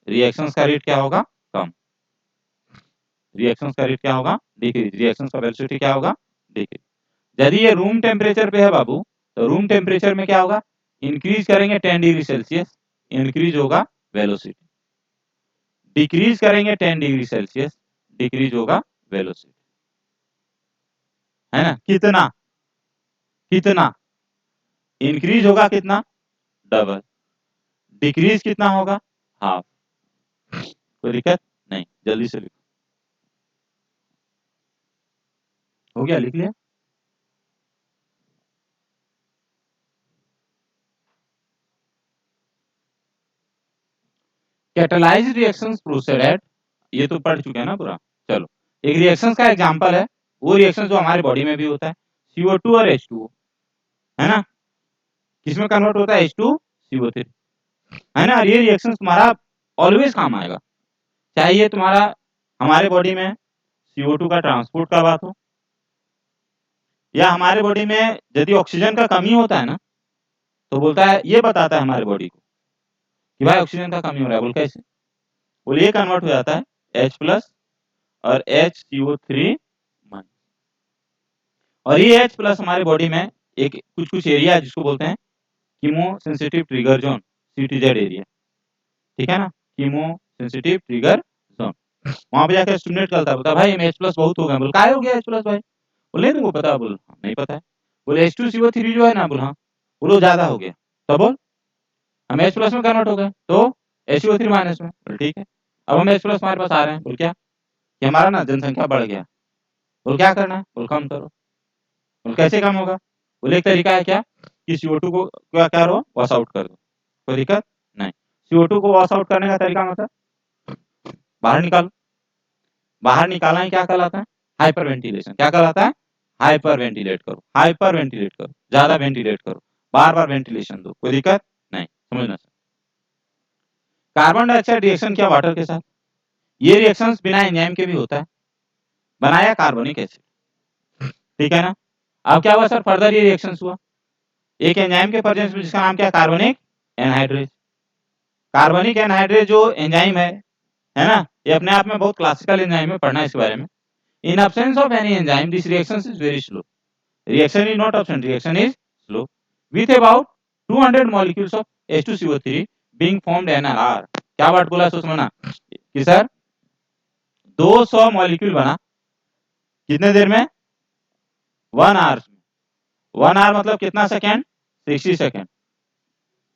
रिएक्शंस का रेट क्या होगा, कम, रिएक्शंस का रेट क्या होगा, डिक्रीज, रिएक्शंस का वेलोसिटी क्या होगा, डिक्रीज। यदि ये रूम टेम्परेचर पे है बाबू तो रूम टेम्परेचर में क्या होगा, इंक्रीज करेंगे 10 डिग्री सेल्सियस, इंक्रीज होगा वेलोसिटी, डिक्रीज करेंगे 10 डिग्री सेल्सियस, डिक्रीज होगा वेलोसिटी, है ना। कितना कितना इंक्रीज होगा, कितना, डबल, डिक्रीज कितना होगा, हाफ। कोई दिक्कत नहीं, जल्दी से लिखो, हो गया, लिख लिया। कैटालाइज्ड रिएक्शंस प्रोसीड एट, ये तो पढ़ चुके हैं ना पूरा। चलो एक रिएक्शंस का एग्जांपल है, वो रिएक्शन जो हमारे बॉडी में भी होता है, CO2 और H2O, है ना, किसमें कन्वर्ट होता है, H2CO3, है ना। ये रिएक्शन तुम्हारा ऑलवेज काम आएगा, चाहे ये तुम्हारा हमारे बॉडी में CO2 का ट्रांसपोर्ट का बात हो, या हमारे बॉडी में यदि ऑक्सीजन का कमी होता है ना, तो बोलता है, ये बताता है हमारे बॉडी को कि भाई ऑक्सीजन का कमी हो रहा है, बोल कैसे, बोल ये कन्वर्ट हो जाता है H+ और HCO3 माइनस, और ये H+ हमारे बॉडी में एक कुछ एरिया है जिसको बोलते हैं chemo sensitive trigger zone, CTZ area, ठीक है ना, कीमो सेंसिटिव ट्रिगर जोन। वहां पे जाकर स्टूडेंट करता बोलता भाई H+ बहुत हो गया, बोल काय हो गया H+ भाई, बोले तुमको पता, बोल नहीं पता है, बोले H2CO3 जो है ना, बोल हाँ, बोलो ज्यादा हो गया, तो बोल हम H+ में कन्वर्ट हो गए तो HCO3 माइनस में, बोल ठीक है, अब हम H+ हमारे पास आ रहे हैं, बोल क्या कि हमारा ना जनसंख्या बढ़ गया, बोल क्या करना है, बोल कम करो, बोल कैसे कम होगा, बोले एक तरीका है क्या कि CO2 को क्या करो, वॉश आउट कर दो, कोई दिक्कत नहीं, CO2 को वॉश आउट करने का तरीका मतलब बाहर निकालो, बाहर निकालना ही क्या कहलाता है, हाइपर वेंटिलेशन, क्या कहलाता है, हाइपर वेंटिलेट करो, हाइपर वेंटिलेट करो, ज्यादा वेंटिलेट करो, बार बार वेंटिलेशन दो, कोई दिक्कत नहीं, समझना सर। कार्बन डाइऑक्साइड रिएक्शन किया वाटर के साथ, ये रिएक्शंस बिना एंजाइम के भी होता है, बनाया कार्बनिक एसिड, ठीक है ना। अब क्या हुआ सर, फर्दर ये रिएक्शन हुआ एक एंजाइम के प्रेजेंस में, जिसका नाम क्या है, कार्बनिक एनहाइड्रेज। कार्बनिक एनहाइड्रेज जो एंजाइम है ना, ये अपने आप में बहुत क्लासिकल एंजाइम है, पढ़ना इसके बारे में। In absence of any enzyme this reaction is very slow, reaction is not absent, reaction is slow with about 200 molecules of H2CO3 being formed NR। क्या बात बोला सुषमा कि सर 200 मॉलिक्यूल बना कितने देर में, 1 आवर में, 1 आवर मतलब कितना सेकेंड, 60 सेकेंड,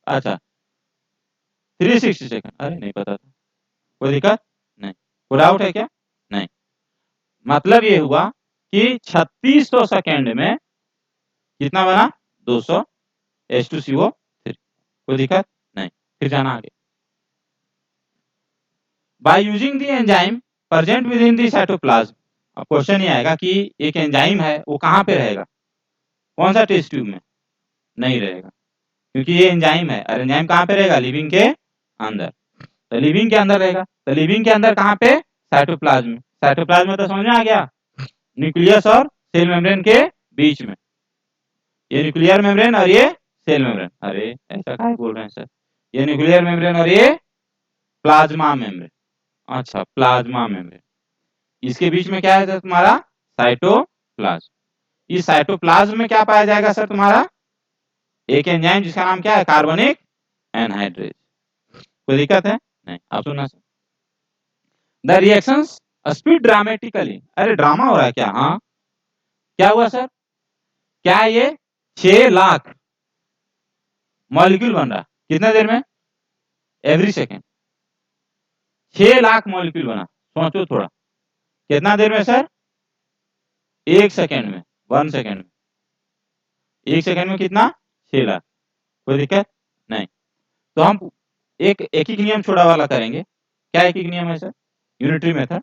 अच्छा 360 सेकेंड, अरे नहीं पता था, कोई दिक्कत नहीं, कोई डाउट है क्या, नहीं, मतलब ये हुआ कि 3600 सेकेंड में कितना बना, 200 H2CO3, कोई दिक्कत नहीं, फिर जाना आगे। By using the enzyme present within the cytoplasm, अब क्वेश्चन ये आएगा कि एक एंजाइम है वो कहाँ पे रहेगा, कौन सा टेस्ट ट्यूब में, नहीं रहेगा, क्योंकि ये एंजाइम है, और एंजाइम कहाँ पे रहेगा, लिविंग के अंदर, तो लिविंग के अंदर रहेगा, तो लिविंग के अंदर कहाँ पे, साइटोप्लाज्म में, साइटोप्लाज्म में तो समझ में आ गया, न्यूक्लियस और सेल मेम्ब्रेन के बीच में, ये न्यूक्लियर मेम्ब्रेन और ये सेल मेम्ब्रेन, अरे ऐसा क्या बोल रहे हैं सर, ये न्यूक्लियर मेम्ब्रेन और ये प्लाज्मा मेम्ब्रेन, अच्छा प्लाज्मा मेम्ब्रेन, इसके बीच में क्या है सर तुम्हारा, साइटोप्लाज्म। इस साइटोप्लाज्म में क्या पाया जाएगा सर तुम्हारा, एक एंजाइम जिसका नाम क्या है, कार्बनिक एनहाइड्रेज, कोई दिक्कत है नहीं, आप सुनना sir. The reactions speed dramatically, अरे ड्रामा हो रहा है क्या, हाँ क्या हुआ सर, क्या ये 6 लाख मॉलिक्यूल बन रहा कितने देर में, एवरी सेकेंड, 6 लाख मॉलिक्यूल बना, सोचो थोड़ा, कितना देर में सर, 1 सेकेंड में, 1 सेकेंड में, 1 सेकेंड में कितना, 6 लाख, कोई दिक्कत नहीं। तो हम एक एक नियम छोड़ा वाला करेंगे, क्या एक नियम है सर, यूनिटरी मेथड,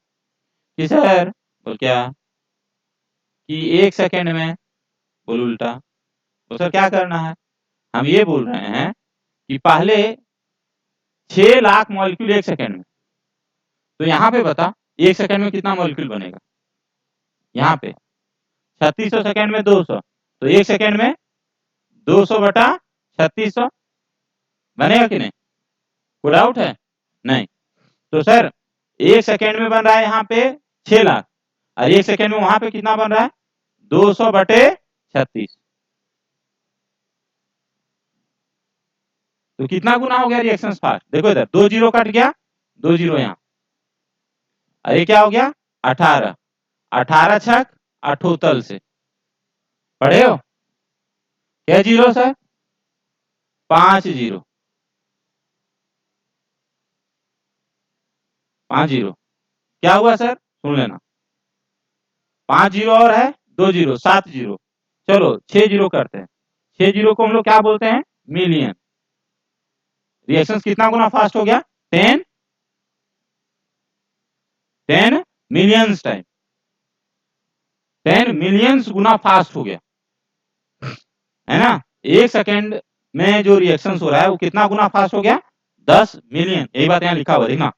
कि सर बोल क्या कि 1 सेकेंड में, बोल उल्टा, तो सर क्या करना है, हम ये बोल रहे हैं कि पहले 6 लाख मॉलिक्यूल 1 सेकेंड में, तो यहाँ पे बता 1 सेकेंड में कितना मॉलिक्यूल बनेगा, यहाँ पे 3600 सेकंड में 200, तो 1 सेकंड में 200 बटा 3600 बनेगा कि नहीं? कोई डाउट है? नहीं। तो सर 1 सेकंड में बन रहा है यहाँ पे 6 लाख और 1 सेकंड में वहां पे कितना बन रहा है? 200 बटे 36। तो कितना गुना हो गया रिएक्शन फास्ट? देखो इधर 2 जीरो कट गया, 2 जीरो यहाँ, और ये क्या हो गया? 18, 18 छक 78 से पढ़े हो? क्या जीरो सर? 5 zero, 5 zero. क्या हुआ सर? सुन लेना, 5 जीरो और है 2 जीरो, 7 जीरो, चलो 6 जीरो करते हैं। 6 जीरो को हम लोग क्या बोलते हैं? मिलियन। रिएक्शन कितना गुना फास्ट हो गया? 10 मिलियंस टाइम, 10 मिलियंस गुना फास्ट हो गया, है ना? 1 सेकेंड में जो रिएक्शन हो रहा है वो कितना गुना फास्ट हो गया? 10 मिलियन। यही बात यहाँ लिखा हुआ देखना,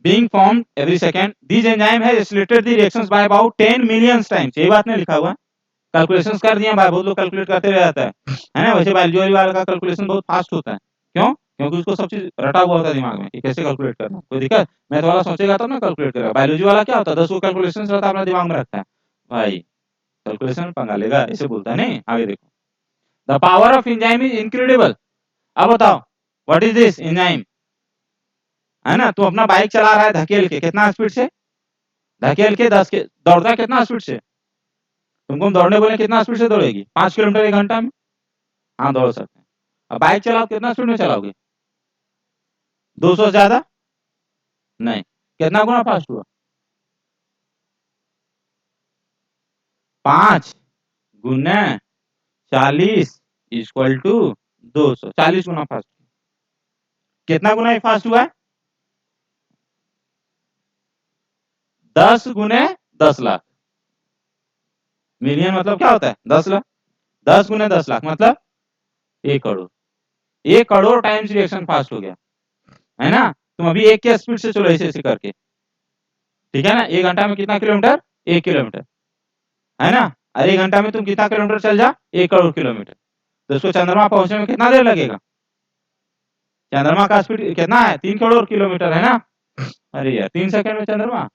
being formed every second, these enzyme has accelerated the reactions by about 10 million times। यही बात नहीं लिखा हुआ, कैलकुलेशंस कर दिया भाई, बहुत लोग कैलकुलेट करते रह जाता है ना? वैसे बायोलॉजी वाला का कैलकुलेशन बहुत फास्ट होता है। क्यों? क्योंकि उसको सब चीज रटा हुआ होता है दिमाग में कि कैसे कैलकुलेट करना। कोई दिक्कत? मैथ वाला सोचेगा तो ना कैलकुलेट करेगा, बायोलॉजी वाला क्या होता है 10 कैलकुलेशन रहता है अपने दिमाग में रखता है, भाई कैलकुलेशन पंगा लेगा, ऐसे बोलता है नहीं। आगे देखो, the power of enzyme is incredible. अब बताओ व्हाट इज दिस एंजाइम, है ना? तू अपना बाइक चला रहा है धकेल के, कितना स्पीड से धकेल के 10 के, दौड़ता कितना स्पीड से? तुमको दौड़ने बोले कितना स्पीड से दौड़ेगी? 5 किलोमीटर 1 घंटा में, हाँ दौड़ सकते हैं। अब बाइक चलाओ कितना स्पीड में चलाओगे? 200 से ज्यादा नहीं। कितना गुना फास्ट हुआ? 5 गुना 40 इक्वल टू 200, 40 गुना फास्ट। कितना गुना फास्ट हुआ? 10 गुने 10 लाख। मिलियन मतलब क्या होता है? 10 लाख। 10 गुने 10 लाख मतलब 1 crore. 1 crore times reaction fast हो गया, है ना? तुम अभी 1 के स्पीड से चलो ऐसे ऐसे करके, ठीक है ना? 1 घंटा में कितना किलोमीटर? 1 किलोमीटर, है ना? और 1 घंटा में तुम कितना किलोमीटर चल जा? 1 करोड़ किलोमीटर। तो उसको चंद्रमा पहुंचने में कितना देर लगेगा? चंद्रमा का स्पीड कितना है? 3 करोड़ किलोमीटर, है ना? अरे यार 3 सेकंड में चंद्रमा,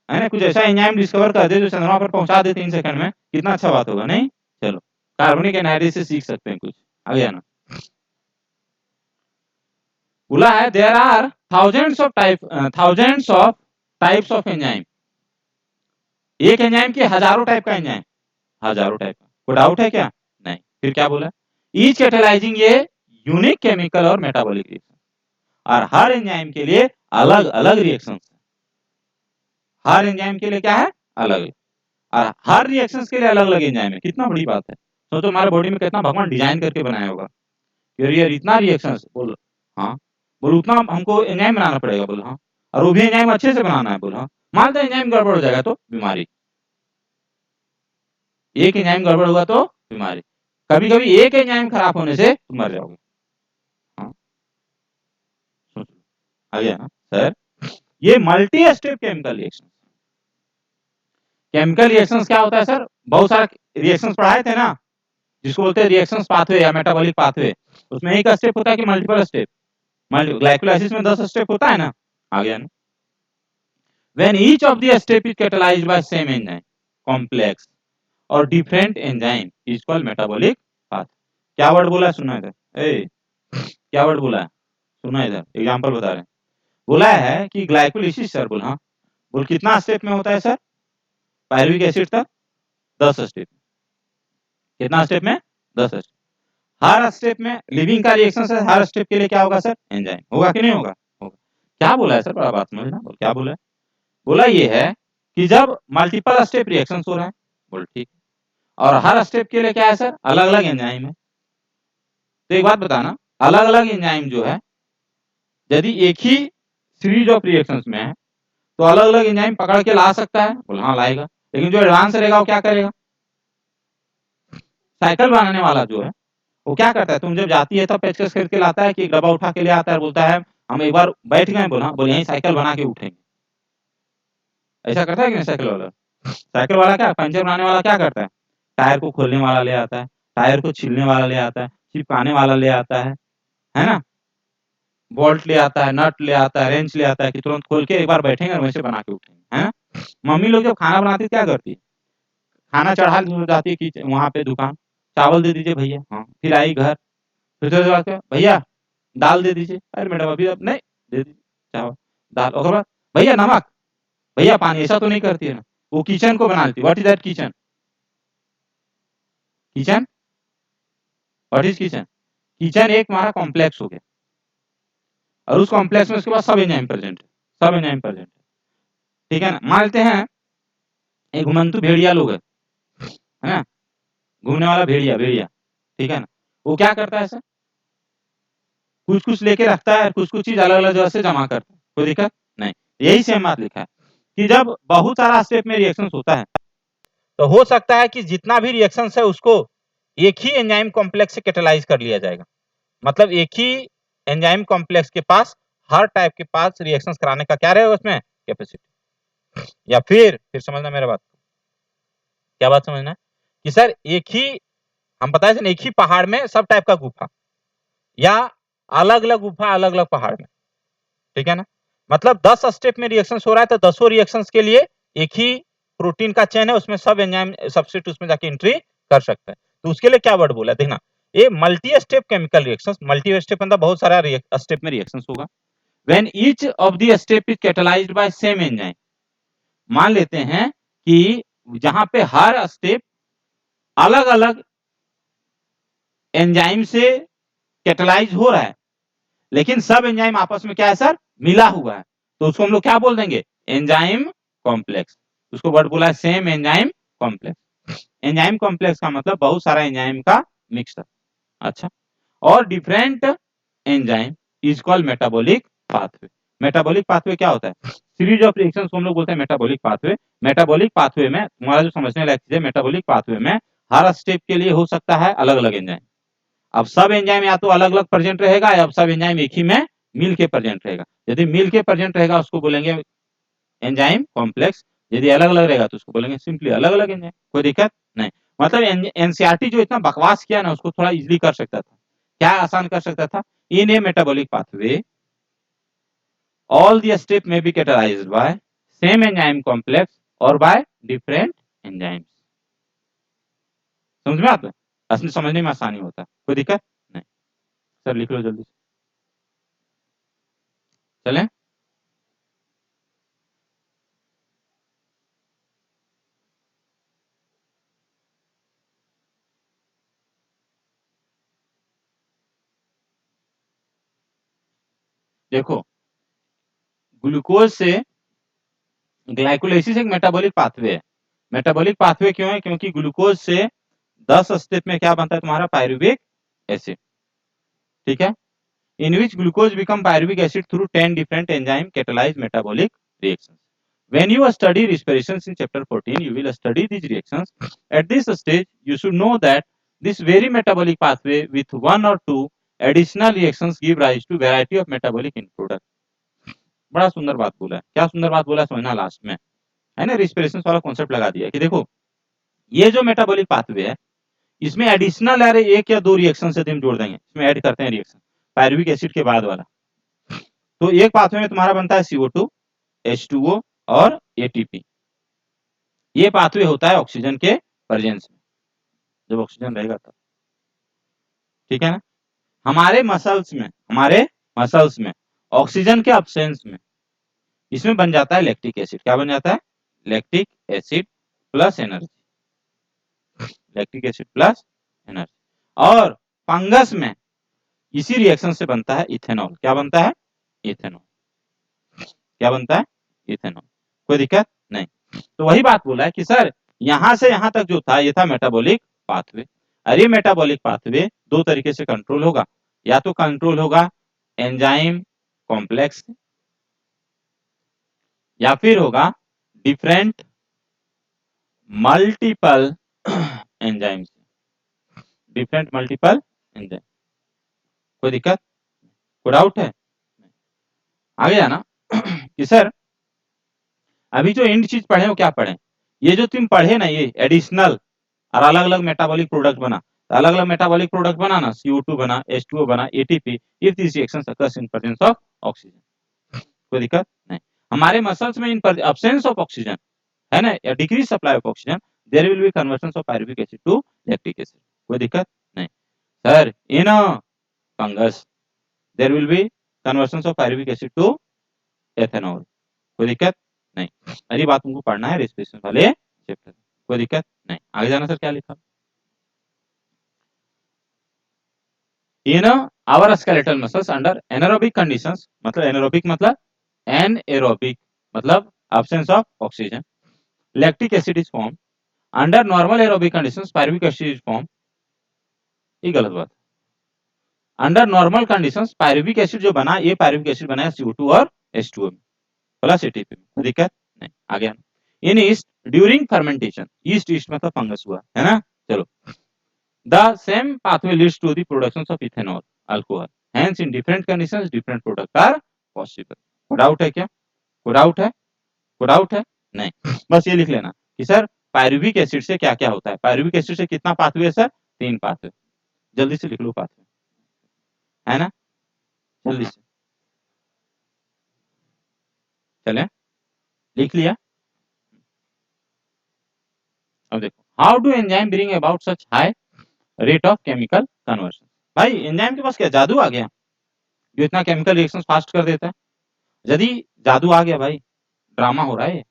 है ना? कुछ ऐसा एंजाइम डिस्कवर कर दे जो चंद्रमा पर पहुंचा दे 3 सेकंड में, कितना अच्छा बात होगा नहीं? चलो कार्बनिक एनहाइड्रेट से सीख सकते हैं कुछ। आगे आना, बोला है there are thousands of types of enzyme. एक एंजाइम के हजारों टाइप का एंजाइम, हजारों टाइप का। कोई डाउट है क्या? नहीं। फिर क्या बोला? ईच कैटालाइजिंग ये यूनिक केमिकल और मेटाबॉलिक रिएक्शन, और हर एंजाइम के लिए अलग अलग रिएक्शन। हर एंजाइम के लिए क्या है? अलग, और हर रिएक्शंस के लिए अलग अलग एंजाइम है। कितना बड़ी बात है, सोचो हमारे बॉडी में कितना भगवान डिजाइन करके बनाया होगा। यार इतना रिएक्शंस, बोल हाँ, बोल उतना हमको एंजाइम बनाना पड़ेगा, बोल हाँ, और वो भी एंजाइम अच्छे से बनाना है, बोल हाँ। मान लो एंजाइम गड़बड़ हो जाएगा तो बीमारी, एक एंजाइम गड़बड़ होगा तो बीमारी, कभी कभी एक एंजाइम खराब होने से तुम मर जाओगे। हाँ आ गया ना सर? ये multi step chemical reaction. Chemical reactions क्या होता है सर? बहुत सारे रिएक्शंस पढ़ाए थे ना, जिसको बोलते हैं रिएक्शंस पाथवे या मेटाबॉलिक पाथवे। उसमें एक स्टेप होता है कि मल्टीपल स्टेप? ग्लाइकोलाइसिस में 10 स्टेप होता है ना। आ गया ना? When each of the step is catalyzed by same enzyme complex और different enzyme is called metabolic path। क्या वर्ड बोला है सुनना इधर, ए क्या वर्ड बोला है सुनना इधर, एग्जांपल बता रहे हैं। बोला है कि ग्लाइकोलाइसिस सर, बोल हाँ, बोल कितना स्टेप में होता है सर? पायरुविक एसिड तक 10 स्टेप। कितना स्टेप में? 10 स्टेप। हर स्टेप में लिविंग का रिएक्शन है, हर स्टेप के लिए क्या होगा सर? एंजाइम होगा कि नहीं होगा? होगा। क्या बोला है सर? बड़ा बात समझना, बोल क्या बोला है? बोला ये है कि जब मल्टीपल स्टेप रिएक्शंस हो रहे हैं, बोल ठीक, और हर स्टेप के लिए क्या है सर? अलग अलग एंजाइम है। तो एक बात बताना, अलग अलग एंजाइम जो है यदि एक ही सीरीज ऑफ रिएक्शंस में है तो अलग अलग एंजाइम पकड़ के ला सकता है, बोल हाँ लाएगा। लेकिन जो एडवांस रहेगा वो क्या करेगा? साइकिल बनाने वाला जो है वो क्या करता है, तुम जब जाती है तब पेचकस खरीद के लाता है कि एक डब्बा उठा के ले आता है, बोलता है हम एक बार बैठ गए, बोला बोल यहीं साइकिल बना के उठेंगे। ऐसा करता है कि नहीं साइकिल वाला? साइकिल वाला क्या, पंचर बनाने वाला क्या करता है, टायर को खोलने वाला ले आता है, टायर को छीलने वाला ले आता है, चिपकाने वाला ले आता है ना, बोल्ट ले आता है, नट ले आता है, रेंच ले आता है कि तुरंत खोल के एक बार बैठेंगे और वैसे बना के उठेंगे, है ना। मम्मी लोग जब खाना बनाती क्या करती, खाना चढ़ा जाती कि वहां पे दुकान, चावल दे दीजिए भैया, हाँ, फिर आई घर, फिर थोड़ी देर बाद भैया दाल दे दीजिए, अरे मैडम अभी अब नहीं, दे दीजिए चावल दाल, और बाद भैया नमक, भैया पानी, ऐसा तो नहीं करती है ना, वो किचन को बना लेती। What is that kitchen, kitchen, what is kitchen, kitchen एक हमारा कॉम्प्लेक्स हो गया, और उस कॉम्प्लेक्स में उसके बाद सब एंजाइम प्रेजेंट है, सब एंजाइम प्रेजेंट है, ठीक है ना। मान लेते हैं एक घुमंतु भेड़िया लोग है ना, घूमने वाला भेड़िया, भेड़िया, ठीक है ना, वो क्या करता है सर, कुछ कुछ लेके रखता है, कुछ कुछ चीज अलग अलग जगह से जमा करता है, कोई दिक्कत नहीं। यही सेम बात लिखा है कि जब बहुत सारा स्टेप में रिएक्शन होता है तो हो सकता है कि जितना भी रिएक्शन है उसको एक ही एंजाइम कॉम्प्लेक्स से कैटेलाइज कर लिया जाएगा, मतलब एक ही एंजाइम कॉम्प्लेक्स के पास हर टाइप के पास रिएक्शंस कराने का क्या रहेगा उसमें कैपेसिटी। या फिर समझना मेरा बात, क्या बात समझना है कि सर एक ही, हम बताए थे एक ही पहाड़ में सब टाइप का गुफा, या अलग अलग गुफा अलग अलग पहाड़ में, ठीक है ना, मतलब 10 स्टेप में रिएक्शन हो रहा है तो 10 रिएक्शंस के लिए एक ही प्रोटीन का चेन है, उसमें सब एंजाइम सब्स्टिट्यूट उसमें जाके एंट्री कर सकता है। तो उसके लिए क्या वर्ड बोला देखना, ये multi step chemical reactions, multi step अंदर बहुत सारा स्टेप में रिएक्शंस होगा। When each of the step is catalysed by same enzyme, मान लेते हैं कि जहां पे हर स्टेप अलग अलग एंजाइम से कैटेलाइज हो रहा है, लेकिन सब एंजाइम आपस में क्या है सर, मिला हुआ है, तो उसको हम लोग क्या बोल देंगे, एंजाइम कॉम्प्लेक्स। उसको वर्ड बोला है same enzyme complex. Enzyme complex का मतलब बहुत सारा एंजाइम का मिक्सचर, अच्छा। और different enzyme is called metabolic pathway. Metabolic pathway क्या होता है, सीरीज ऑफ रिएक्शंस को हम लोग बोलते हैं मेटाबॉलिक पाथवे। मेटाबॉलिक पाथवे में तुम्हारा जो समझने लायक चीज है, मेटाबॉलिक पाथवे में हर स्टेप के लिए हो सकता है अलग अलग एंजाइम। अब सब एंजाइम या तो अलग अलग प्रेजेंट रहेगा, या सब एंजाइम एक ही में मिल के प्रेजेंट रहेगा। यदि मिल के प्रेजेंट रहेगा उसको बोलेंगे एंजाइम कॉम्प्लेक्स, यदि अलग अलग रहेगा तो उसको बोलेंगे सिंपली अलग अलग एंजाइम, कोई दिक्कत नहीं। मतलब एनसीईआरटी जो इतना बकवास किया ना उसको थोड़ा इजीली कर सकता था, क्या आसान कर सकता था, in a metabolic pathway all the step may be catalyzed by same enzyme complex or by different enzymes। समझ में आता है, असली समझने में आसानी होता है, कोई दिक्कत नहीं। सर लिख लो जल्दी, चलें। देखो ग्लूकोज से ग्लाइकोलाइसिस एक मेटाबॉलिक पाथवे है। मेटाबॉलिक पाथवे क्यों है, क्योंकि ग्लूकोज से 10 स्टेप में क्या बनता है तुम्हारा, पायरुविक एसिड, ठीक है, in which glucose become pyruvic acid through 10 different enzyme catalyzed metabolic reactions। When you study respirations in chapter 14, you will study these reactions। At this stage, you should know that this very metabolic pathway with one or two additional reactions give rise to variety of metabolic end product। बड़ा सुंदर बात बोला है, क्या सुंदर बात बोला है समझना लास्ट में, है ना, रिस्पिरेशन वाला कॉन्सेप्ट लगा दिया कि देखो ये जो मेटाबॉलिक पाथवे है इसमें एडिशनल यार एक या दो रिएक्शन से हम जोड़ देंगे, इसमें ऐड करते हैं रिएक्शन पायरुविक एसिड के बाद वाला। तो एक पाथवे में तुम्हारा बनता है CO2, H2O और ATP। ये पाथवे होता है ऑक्सीजन के प्रेजेंस में, जब ऑक्सीजन रहेगा तब, ठीक है ना। हमारे मसल्स में ऑक्सीजन के अब्सेंस में इसमें बन जाता है लैक्टिक एसिड। क्या बन जाता है, lactic acid plus energy, lactic acid plus energy. और फंगस में इसी रिएक्शन से बनता है इथेनॉल। क्या बनता है, इथेनॉल। क्या बनता है, इथेनॉल। कोई दिक्कत नहीं। तो वही बात बोला है कि सर यहां से यहां तक जो था ये था मेटाबॉलिक पाथवे। अरे मेटाबॉलिक पाथवे दो तरीके से कंट्रोल होगा, या तो कंट्रोल होगा एंजाइम कॉम्प्लेक्स, या फिर होगा different multiple enzyme, different multiple enzyme. कोई दिक्कत, कोई डाउट है, आगे जाना कि सर अभी जो एंड चीज पढ़े वो क्या पढ़े, ये जो तुम पढ़े ना, ये एडिशनल और अलग अलग मेटाबॉलिक प्रोडक्ट बना, तो अलग अलग मेटाबॉलिक प्रोडक्ट बना ना, CO2 बना, H2O बना, ATP, if this reaction occurs in presence of oxygen, कोई दिक्कत नहीं। हमारे मसल्स में इन absence of ऑक्सीजन है ना, या decrease supply of oxygen, there will be conversion of pyruvic acid to lactic acid, कोई दिक्कत नहीं। Sir in fungus there will be conversion of pyruvic acid to ethanol, कोई दिक्कत नहीं। अरे बात तुमको पढ़ना है रेस्पिरेशन वाले चैप्टर, कोई दिक्कत नहीं। आगे जाना सर, क्या लिखा? In our skeletal muscles under anaerobic conditions, मतलब एनारोबिक मतलब एनएरोबिक मतलब absence of oxygen, lactic acid is formed. Under normal aerobic conditions pyruvic acid is formed, ये गलत बात। Under normal conditions pyruvic acid जो बना, ये पायरुविक एसिड बना है CO2 और H2O में प्लस ATP में, कोई दिक्कत नहीं। आगे इन ईस्ट ड्यूरिंग फर्मेंटेशन, ईस्ट मतलब फंगस हुआ है ना, चलो। The same pathway leads to the production of ethanol alcohol, hence in different conditions different products are possible। कोई डाउट है क्या? कोई डाउट है? कोई डाउट है? नहीं, बस ये लिख लेना कि सर पायरुविक एसिड से क्या क्या होता है। पायरुविक एसिड से कितना पाथवे है सर? 3 पाथवे, जल्दी से लिख लो पाथवे, है ना, जल्दी से चले, लिख लिया। अब देखो, how do enzyme bring about such high rate of chemical conversion. भाई एंजाइम के पास क्या जादू आ गया जो इतना केमिकल रिएक्शन फास्ट कर देता है? यदि जादू आ गया भाई, ड्रामा हो रहा है,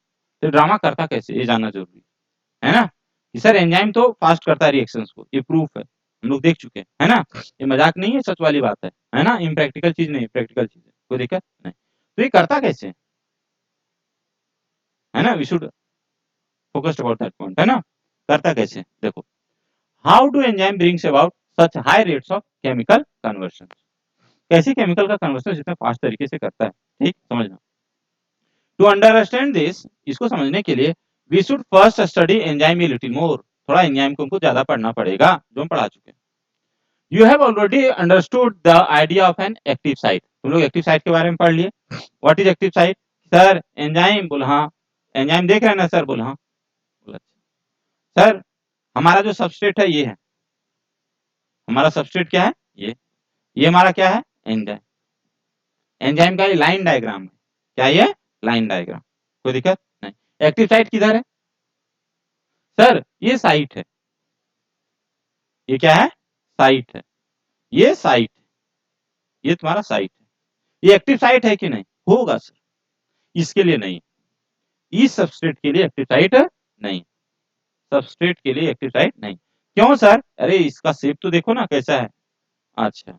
तो ड्रामा करता कैसे, ये जानना जरूरी है ना। कि सर एंजाइम तो फास्ट करता है रिएक्शंस को, ये प्रूफ है, हम लोग देख चुके हैं, है ना, ये मजाक नहीं है, सच वाली बात है ना, इम्प्रैक्टिकल चीज नहीं, प्रैक्टिकल चीज है, कोई दिक्कत नहीं। तो ये करता कैसे है ना, we should focused about that point, है ना, करता कैसे देखो। How do enzyme brings about such high rates of chemical conversion, कैसे केमिकल का कन्वर्शन इतने फास्ट तरीके से करता है, ठीक समझना। टू अंडरस्टैंड दिस, इसको समझने के लिए we should first study enzyme a little more, थोड़ा एंजाइम को हमको ज्यादा पढ़ना पड़ेगा जो हम पढ़ा चुके हैं। You have already understood the idea of N active site, तुम लोग एक्टिव साइट के बारे में पढ़ लिए। What is active site? Sir enzyme, बोल हाँ। एंजाइम देख रहे हैं ना सर? बोल हाँ। बोला सर हमारा जो सबस्ट्रेट है ये है, हमारा सबस्ट्रेट क्या है? ये हमारा क्या है? एंजाइम। एंजाइम का ये लाइन डायग्राम है, क्या ये? लाइन डायग्राम, कोई दिक्कत नहीं। एक्टिव साइट किधर है? सर ये साइट है, ये क्या है? साइट है, ये साइट है, ये तुम्हारा साइट है। ये एक्टिव साइट है कि नहीं? होगा सर, इसके लिए नहीं, इस सबस्ट्रेट के लिए एक्टिव साइट नहीं, सबस्ट्रेट के लिए एक्टिव साइट नहीं। क्यों सर? अरे इसका शेप तो देखो ना कैसा है। अच्छा,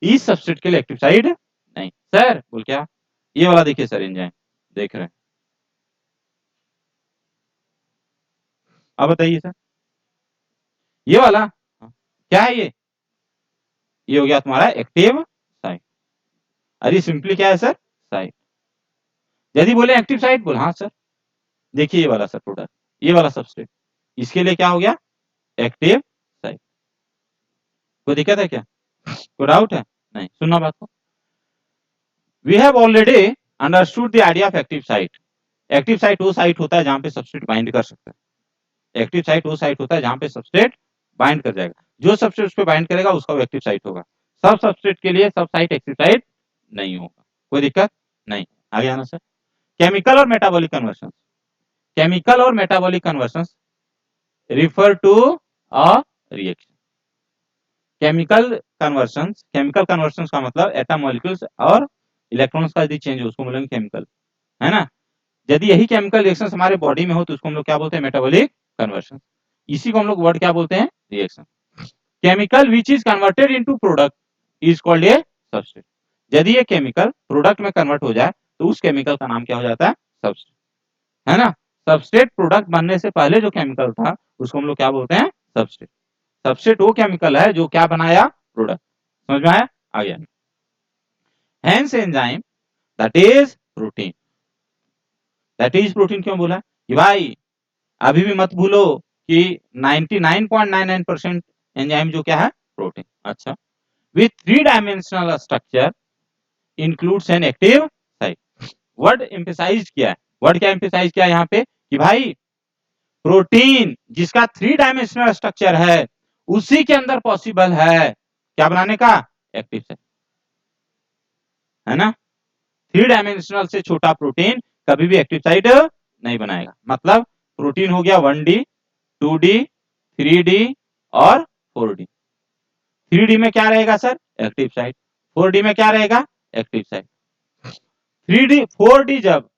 इस सबस्ट्रेट के लिए एक्टिव साइट नहीं। सर बोल क्या? ये वाला देखिए सर, एंजाइम देख रहे हैं, अब बताइए सर, ये वाला क्या है? ये हो गया तुम्हारा एक्टिव साइट। अरे सिंपली क्या है सर? साइट। यदि बोले एक्टिव साइट, बोल हाँ सर, देखिए ये वाला सर प्रोडक्ट, ये वाला सबस्ट्रेट, इसके लिए क्या हो गया? Active site. कोई दिक्कत है क्या? कोई डाउट है? नहीं, सुनना बात को। We have already understood the idea of active site. Active site वो साइट होता है जहां पे सबस्ट्रेट बाइंड कर सकता है। एक्टिव साइट वो साइट होता है जहां पे सबस्ट्रेट बाइंड कर जाएगा, जो सबस्ट्रेट उस पे बाइंड करेगा उसका वो एक्टिव साइट होगा। सब सबस्ट्रेट के लिए सब साइट एक्टिव साइट नहीं होगा, कोई दिक्कत नहीं। आगे आना सर। केमिकल और मेटाबॉलिक कन्वर्शन, केमिकल और metabolic conversion refer to a reaction. Chemical conversions का मतलब एटम मॉलिक्यूल्स और इलेक्ट्रॉन्स का यदि चेंज हो उसको बोलेंगे केमिकल, है ना। यदि यही केमिकल रिएक्शन हमारे बॉडी में हो तो उसको हम लोग क्या बोलते हैं? Metabolic conversion. इसी को हम लोग वर्ड क्या बोलते हैं? Reaction. Chemical which is converted into product is called a substrate. यदि ये केमिकल प्रोडक्ट में कन्वर्ट हो जाए तो उस केमिकल का नाम क्या हो जाता है? सबस्ट्रेट, है ना। सबस्ट्रेट प्रोडक्ट बनने से पहले जो केमिकल था उसको हम लोग क्या बोलते हैं? सबस्ट्रेट। सबस्ट्रेट वो केमिकल है जो क्या बनाया? प्रोडक्ट। समझ में आया? आ गया। Hence enzyme that is protein, that is protein क्यों बोला कि भाई अभी भी मत भूलो कि 99.99% एंजाइम जो क्या है? प्रोटीन। अच्छा, with 3 dimensional structure includes an active site. Word emphasise किया है, वर्ड क्या एम्फेसाइज किया है यहाँ पे कि भाई प्रोटीन जिसका 3 डायमेंशनल स्ट्रक्चर है उसी के अंदर पॉसिबल है क्या बनाने का, एक्टिव साइट, है ना। 3 डायमेंशनल से छोटा प्रोटीन कभी भी एक्टिव साइट नहीं बनाएगा। मतलब प्रोटीन हो गया 1D, 2D, 3D और 4D। 3D में क्या रहेगा सर, एक्टिव साइट। 4D में क्या रहेगा, एक्टिव साइट। 3D 4D जब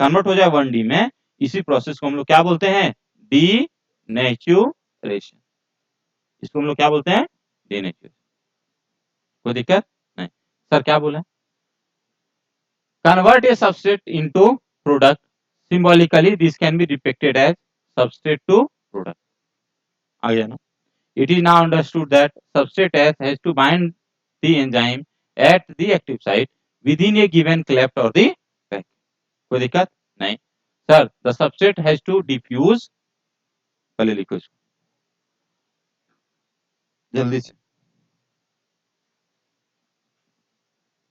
कन्वर्ट हो जाए 1D में, इसी प्रोसेस को हम लोग क्या बोलते हैं, डीनेचुरेशन। इसको हम लोग क्या बोलते हैं, डीनेचुरेशन। कोई दिक्कत नहीं। सर क्या बोले, convert a substrate into product, symbolically this can be depicted as substrate to product. आ गया ना। It is now understood that substrate S has to bind the enzyme at the active site within a given cleft or the pack. कोई दिक्कत नहीं। Sir the substrate has to diffuse, पहले लिखो इसको जल्दी से,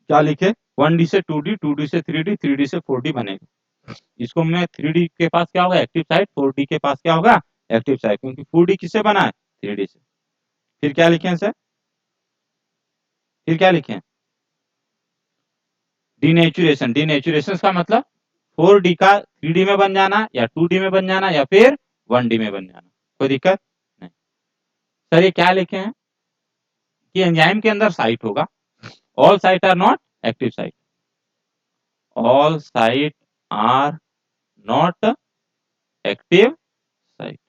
क्या लिखे, 1D से 2D, 2D से 3D, 3D से 4D बनेगा। इसको मैं 3D के पास क्या होगा, एक्टिव साइट, 4D के पास क्या होगा, एक्टिव साइट, क्योंकि 4D किससे बना है, 3D से। फिर क्या लिखे हैं सर, फिर क्या लिखे हैं, डीनेचुरेशन। डीनेचुरेशन का मतलब 4D का 3D में बन जाना, या 2D में बन जाना, या फिर 1D में बन जाना। कोई दिक्कत नहीं। सर ये क्या लिखे हैं कि एंजाइम के अंदर साइट होगा, all site are not active site, all site are not active site.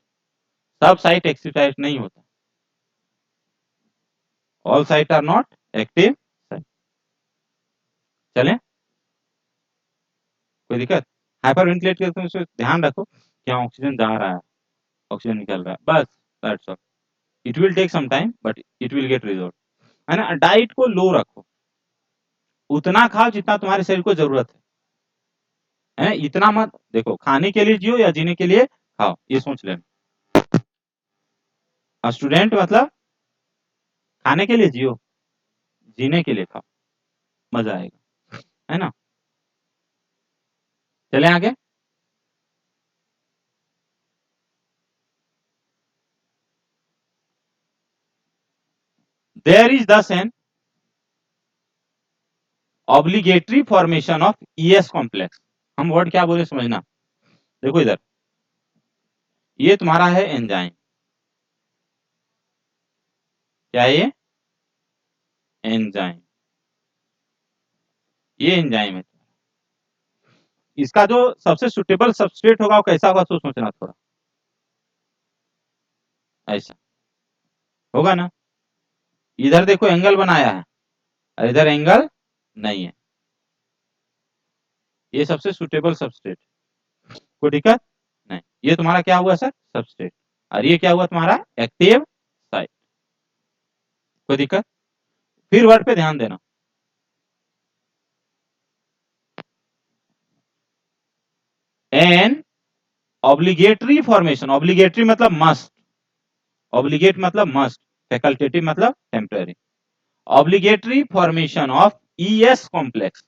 सब साइट एक्टिव साइट नहीं होता, all site are not active site. चलें, कोई दिक्कत। हाइपर वेंटिलेट करते समय ध्यान रखो क्या ऑक्सीजन जा रहा है, ऑक्सीजन निकल रहा है, बस that's all. It will take some time but it will get resolve, है ना। डाइट को लो रखो, उतना खाओ जितना तुम्हारे शरीर को जरूरत है, इतना मत देखो, खाने के लिए जियो या जीने के लिए खाओ, ये सोच लेना। स्टूडेंट मतलब खाने के लिए जियो, जीने के लिए खाओ, मजा आएगा, है ना। चले आगे। There is thus an obligatory formation of ES complex। हम वर्ड क्या बोले समझना, देखो इधर, ये तुम्हारा है एंजाइम, क्या ये एंजाइम, ये एंजाइम है। इसका जो सबसे सुटेबल सबस्ट्रेट होगा वो कैसा होगा, तो सोचना थोड़ा, ऐसा होगा ना। इधर देखो एंगल बनाया है और इधर एंगल नहीं है, ये सबसे सुटेबल सबस्ट्रेट, कोई दिक्कत नहीं। ये तुम्हारा क्या हुआ सर, सबस्ट्रेट, और ये क्या हुआ तुम्हारा, एक्टिव साइट, कोई दिक्कत। फिर वर्ड पे ध्यान देना, एन ऑब्लिगेटरी फॉर्मेशन, ऑब्लिगेटरी मतलब मस्ट, ऑब्लिगेट मतलब मस्ट, फैकल्टेटिव मतलब temporary. Obligatory formation of ES complex,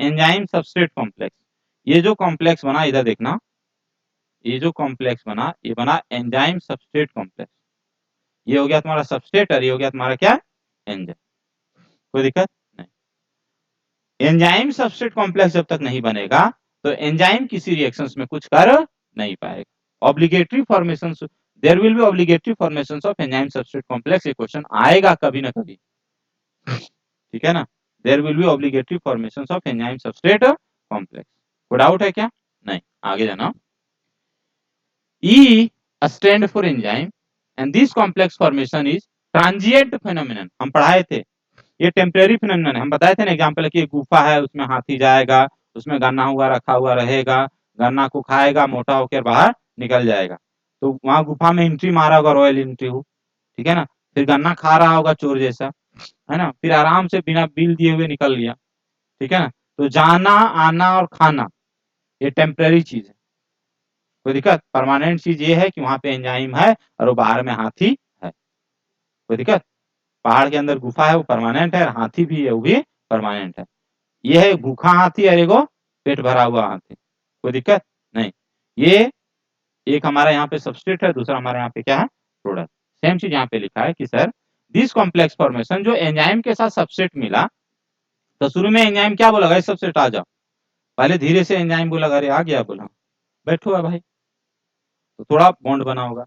enzyme substrate complex. ये जो कॉम्प्लेक्स बना, इधर देखना, ये जो कॉम्प्लेक्स बना, ये बना एंजाइम सबस्ट्रेट कॉम्प्लेक्स। ये हो गया तुम्हारा सबस्ट्रेट और ये हो गया तुम्हारा क्या, एंजाइम, कोई दिक्कत नहीं। एंजाइम सबस्ट्रेट कॉम्प्लेक्स जब तक नहीं बनेगा तो एंजाइम किसी रिएक्शंस में कुछ कर नहीं पाएगा। Obligatory formation, there will be obligatory formations of enzyme substrate complex, ये क्वेश्चन आएगा कभी ना कभी, ठीक है ना। There will be obligatory formations of enzyme substrate complex. कोई डाउट है क्या, नहीं, आगे जाना। E stand for enzyme and this complex formation is transient phenomenon. हम पढ़ाए थे, ये टेम्परेरी फेनोमेनन है। हम बताए थे ना एग्जांपल कि गुफा है, उसमें हाथी जाएगा, उसमें गन्ना हुआ रखा हुआ रहेगा, गन्ना को खाएगा, मोटा होकर बाहर निकल जाएगा। तो वहां गुफा में एंट्री मारा होगा, रॉयल एंट्री हो, ठीक है ना। फिर गन्ना खा रहा होगा चोर जैसा, है ना, फिर आराम से बिना बिल दिए हुए निकल लिया, ठीक है ना। तो जाना, आना और खाना ये टेम्परेरी चीज है, कोई दिक्कत। परमानेंट चीज ये है कि वहां पे एंजाइम है और वो बाहर में हाथी है, कोई दिक्कत। पहाड़ के अंदर गुफा है, वो परमानेंट है, हाथी भी है, वो भी परमानेंट है। ये है भूखा हाथी और एगो पेट भरा हुआ हाथी, कोई दिक्कत नहीं। ये एक हमारा यहाँ पे सबस्ट्रेट है, दूसरा हमारा यहाँ पे क्या है, प्रोडक्ट। सेम चीज यहाँ पे लिखा है कि सर दिस कॉम्प्लेक्स फॉर्मेशन, जो एंजाइम के साथ सबस्ट्रेट मिला, तो शुरू में एंजाइम क्या बोला, इस सबस्ट्रेट आ जाओ, पहले धीरे से एंजाइम बोला, अरे आ गया, बोला बैठो है भाई, तो थोड़ा बॉन्ड बना होगा,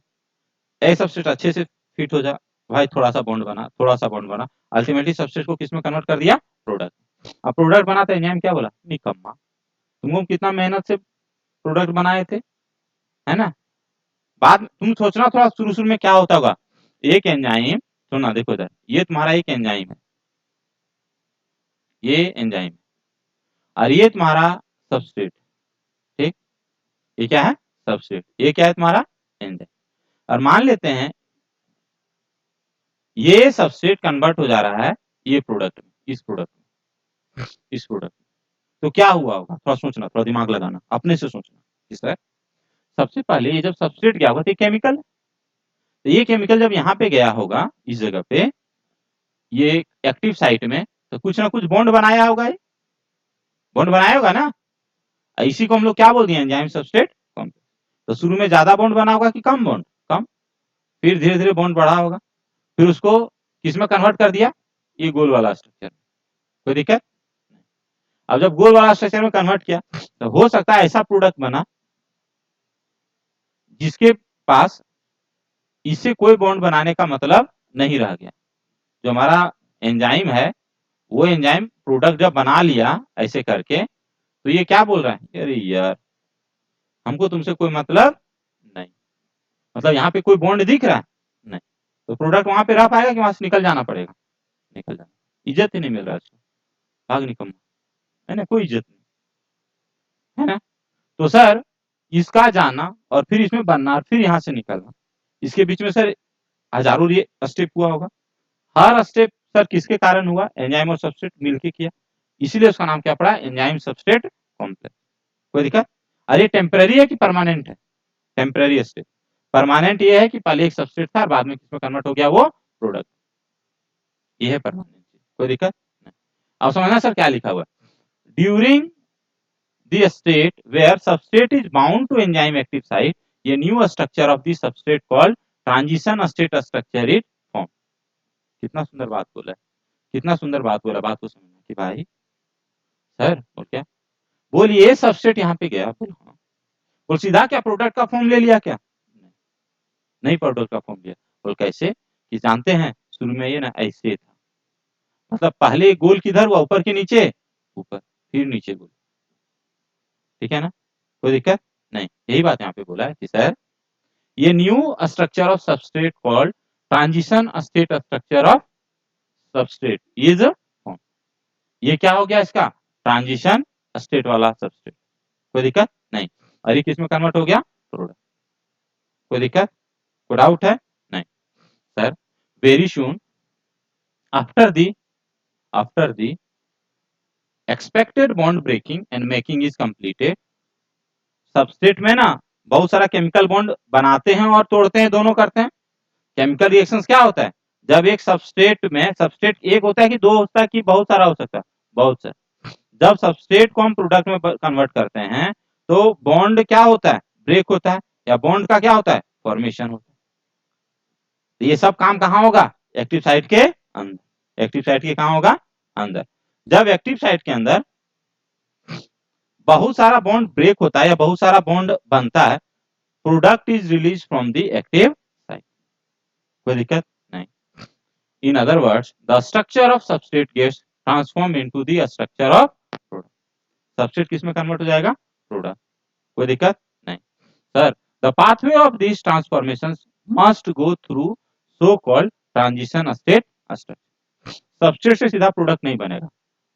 ए सबस्ट्रेट अच्छे से फिट हो जा भाई, थोड़ा सा बॉन्ड बना, थोड़ा सा बॉन्ड बना, अल्टीमेटली सबस्ट्रेट को किस में कन्वर्ट कर दिया, प्रोडक्ट। अब प्रोडक्ट बना तो एंजाइम क्या बोला, निकम्मा, तुमको कितना मेहनत से प्रोडक्ट बनाए थे, है ना। बाद तुम सोचना थोड़ा शुरू शुरू में क्या होता होगा, एक एंजाइम, सुनना देखो इधर, ये तुम्हारा एक एंजाइम है, ये एंजाइम, और ये तुम्हारा सबस्ट्रेट, ठीक, ये क्या है, सबस्ट्रेट, ये क्या है तुम्हारा एंजाइम, और मान लेते हैं ये सबस्ट्रेट कन्वर्ट हो जा रहा है ये प्रोडक्ट में, इस प्रोडक्ट में, इस प्रोडक्ट में, तो क्या हुआ होगा, थोड़ा सोचना, थोड़ा दिमाग लगाना, अपने से सोचना कि सर सबसे पहले ये जब सबस्ट्रेट गया होगा तो केमिकल, तो ये केमिकल जब यहाँ पे गया होगा इस जगह पे, ये एक्टिव साइट में, तो कुछ ना कुछ बॉन्ड बनाया होगा, ये बॉन्ड बनाया होगा ना, इसी को हम लोग क्या बोल दिए, एंजाइम सबस्ट्रेट कॉम्प्लेक्स। तो शुरू में ज्यादा बॉन्ड बना होगा कि कम बॉन्ड, कम, फिर धीरे धीरे बॉन्ड बढ़ा होगा, फिर उसको किसमें कन्वर्ट कर दिया, ये गोल वाला स्ट्रक्चर, कोई दिक्कत। अब जब गोल वाला स्ट्रक्चर में कन्वर्ट किया, तो हो सकता है ऐसा प्रोडक्ट बना जिसके पास इससे कोई बॉन्ड बनाने का मतलब नहीं रह गया, जो हमारा एंजाइम है वो एंजाइम प्रोडक्ट जब बना लिया ऐसे करके, तो ये क्या बोल रहा है, अरे यार हमको तुमसे कोई मतलब नहीं, मतलब यहाँ पे कोई बॉन्ड दिख रहा है नहीं, तो प्रोडक्ट वहां पे रह पाएगा कि वहां से निकल जाना पड़ेगा, निकल जाना, इज्जत ही नहीं मिल रहा है उसको, भाग निकम्मा, है ना, कोई इज्जत नहीं, है ना। तो सर इसका जाना और फिर इसमें बनना और फिर यहाँ से निकलना, इसके बीच में सर हजारों ये स्टेप हुआ होगा, हर स्टेप सर किसके कारण हुआ, एंजाइम और सबस्ट्रेट मिलके किया, इसीलिए उसका नाम क्या पड़ा, एंजाइम सबस्ट्रेट कॉम्प्लेक्स। कोई दिक्कत, अरे टेम्पररी है कि परमानेंट है, टेम्पररी स्टेप, परमानेंट ये है कि पहले एक सबस्ट्रेट था, बाद में किसमें कन्वर्ट हो गया, वो प्रोडक्ट, ये है परमानेंट, कोई दिक्कत नहीं। अब समझना सर क्या लिखा हुआ है, during the state where substrate is bound to enzyme active site, a new structure of the substrate called transition state structure is formed। कितना सुंदर बात बोला है, कितना सुंदर बात बोला, बात को समझना कि भाई सर बोल क्या, बोल ये सबस्ट्रेट यहाँ पे गया, बोल हाँ, बोल सीधा क्या प्रोडक्ट का फॉर्म ले लिया क्या, नहीं प्रोडक्ट का फॉर्म लिया, बोल कैसे, कि जानते हैं शुरू में ये ना ऐसे था, मतलब पहले गोल किधर हुआ, ऊपर के नीचे, ऊपर फिर नीचे गोल, ठीक है ना, कोई दिक्कत नहीं, यही बात यहाँ पे बोला है कि सर ये new structure of substrate called transition state structure of substrate is form, ये क्या हो गया इसका, ट्रांजिशन स्टेट वाला सबस्ट्रेट, कोई दिक्कत नहीं, और ये किसमें कन्वर्ट हो गया, प्रोडक्ट, कोई दिक्कत, कोई डाउट है नहीं। Sir very soon after the expected bond breaking and making is completed, substrate में ना बहुत सारा केमिकल बॉन्ड बनाते हैं और तोड़ते हैं, दोनों करते हैं, केमिकल रिएक्शंस क्या होता है, जब एक सबस्ट्रेट में, सबस्ट्रेट एक होता है कि दो होता है कि बहुत सारा हो सकता है, बहुत सारा, जब सबस्ट्रेट को हम प्रोडक्ट में कन्वर्ट करते हैं तो बॉन्ड क्या होता है, ब्रेक होता है, या बॉन्ड का क्या होता है, फॉर्मेशन होता है, तो ये सब काम कहाँ होगा, एक्टिव साइट के अंदर, एक्टिव साइट के कहाँ होगा, अंदर। जब एक्टिव साइट के अंदर बहुत सारा बॉन्ड ब्रेक होता है या बहुत सारा बॉन्ड बनता है, product is release from the active site, कोई दिक्कत नहीं। In other words the structure of substrate gets transform into the structure of product, substrate किस में कन्वर्ट हो जाएगा, प्रोडक्ट, कोई दिक्कत नहीं। Sir the pathway of this transformations must go through so called transition state structure, substrate से सीधा product नहीं बनेगा,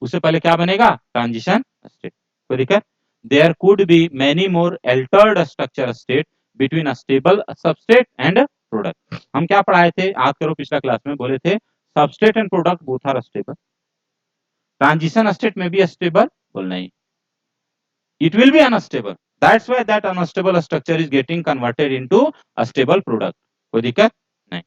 उससे पहले क्या बनेगा, ट्रांजिशन स्टेट, कोई दिक्कत। There could be many more altered structure state between stable substrate and product, हम क्या पढ़ाए थे, याद करो पिछला क्लास में बोले थे substrate and product both are stable, transition state में भी स्टेबल, बोल नहीं, it will be unstable, that's why that unstable structure is getting converted into a stable product, कोई दिक्कत नहीं।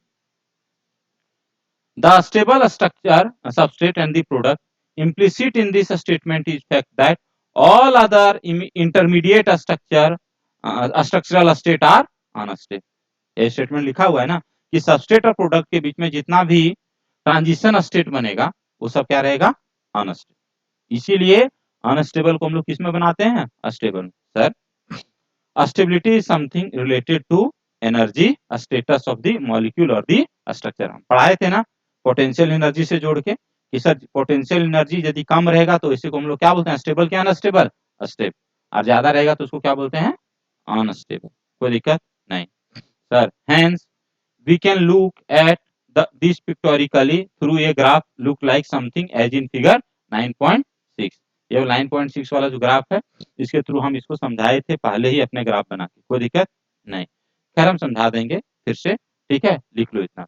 the stable structure substrate and the product implicit in this statement is fact that all other intermediate structure structural state are unstable. ये statement लिखा हुआ है ना कि substrate और प्रोडक्ट के बीच में जितना भी ट्रांजिशन स्टेट बनेगा वो सब क्या रहेगा, अनस्टेबल। इसीलिए अनस्टेबल को हम लोग किस में बनाते हैं, stable. Sir stability is something related to energy status of the molecule और द स्ट्रक्चर। हम पढ़ाए थे ना पोटेंशियल एनर्जी से जोड़ के कि सर पोटेंशियल एनर्जी यदि कम रहेगा तो इसी को हम लोग क्या बोलते हैं, स्टेबल क्या अनस्टेबल, स्टेबल। और ज्यादा रहेगा तो उसको क्या बोलते हैं, अनस्टेबल। कोई दिक्कत नहीं sir. Hence we can look at this pictorially through a graph look like something as in figure 9.6। ये 9.6 वाला जो ग्राफ है इसके थ्रू हम इसको समझाए थे पहले ही अपने ग्राफ बना के, कोई दिक्कत नहीं। खैर हम समझा देंगे फिर से, ठीक है, लिख लो इतना।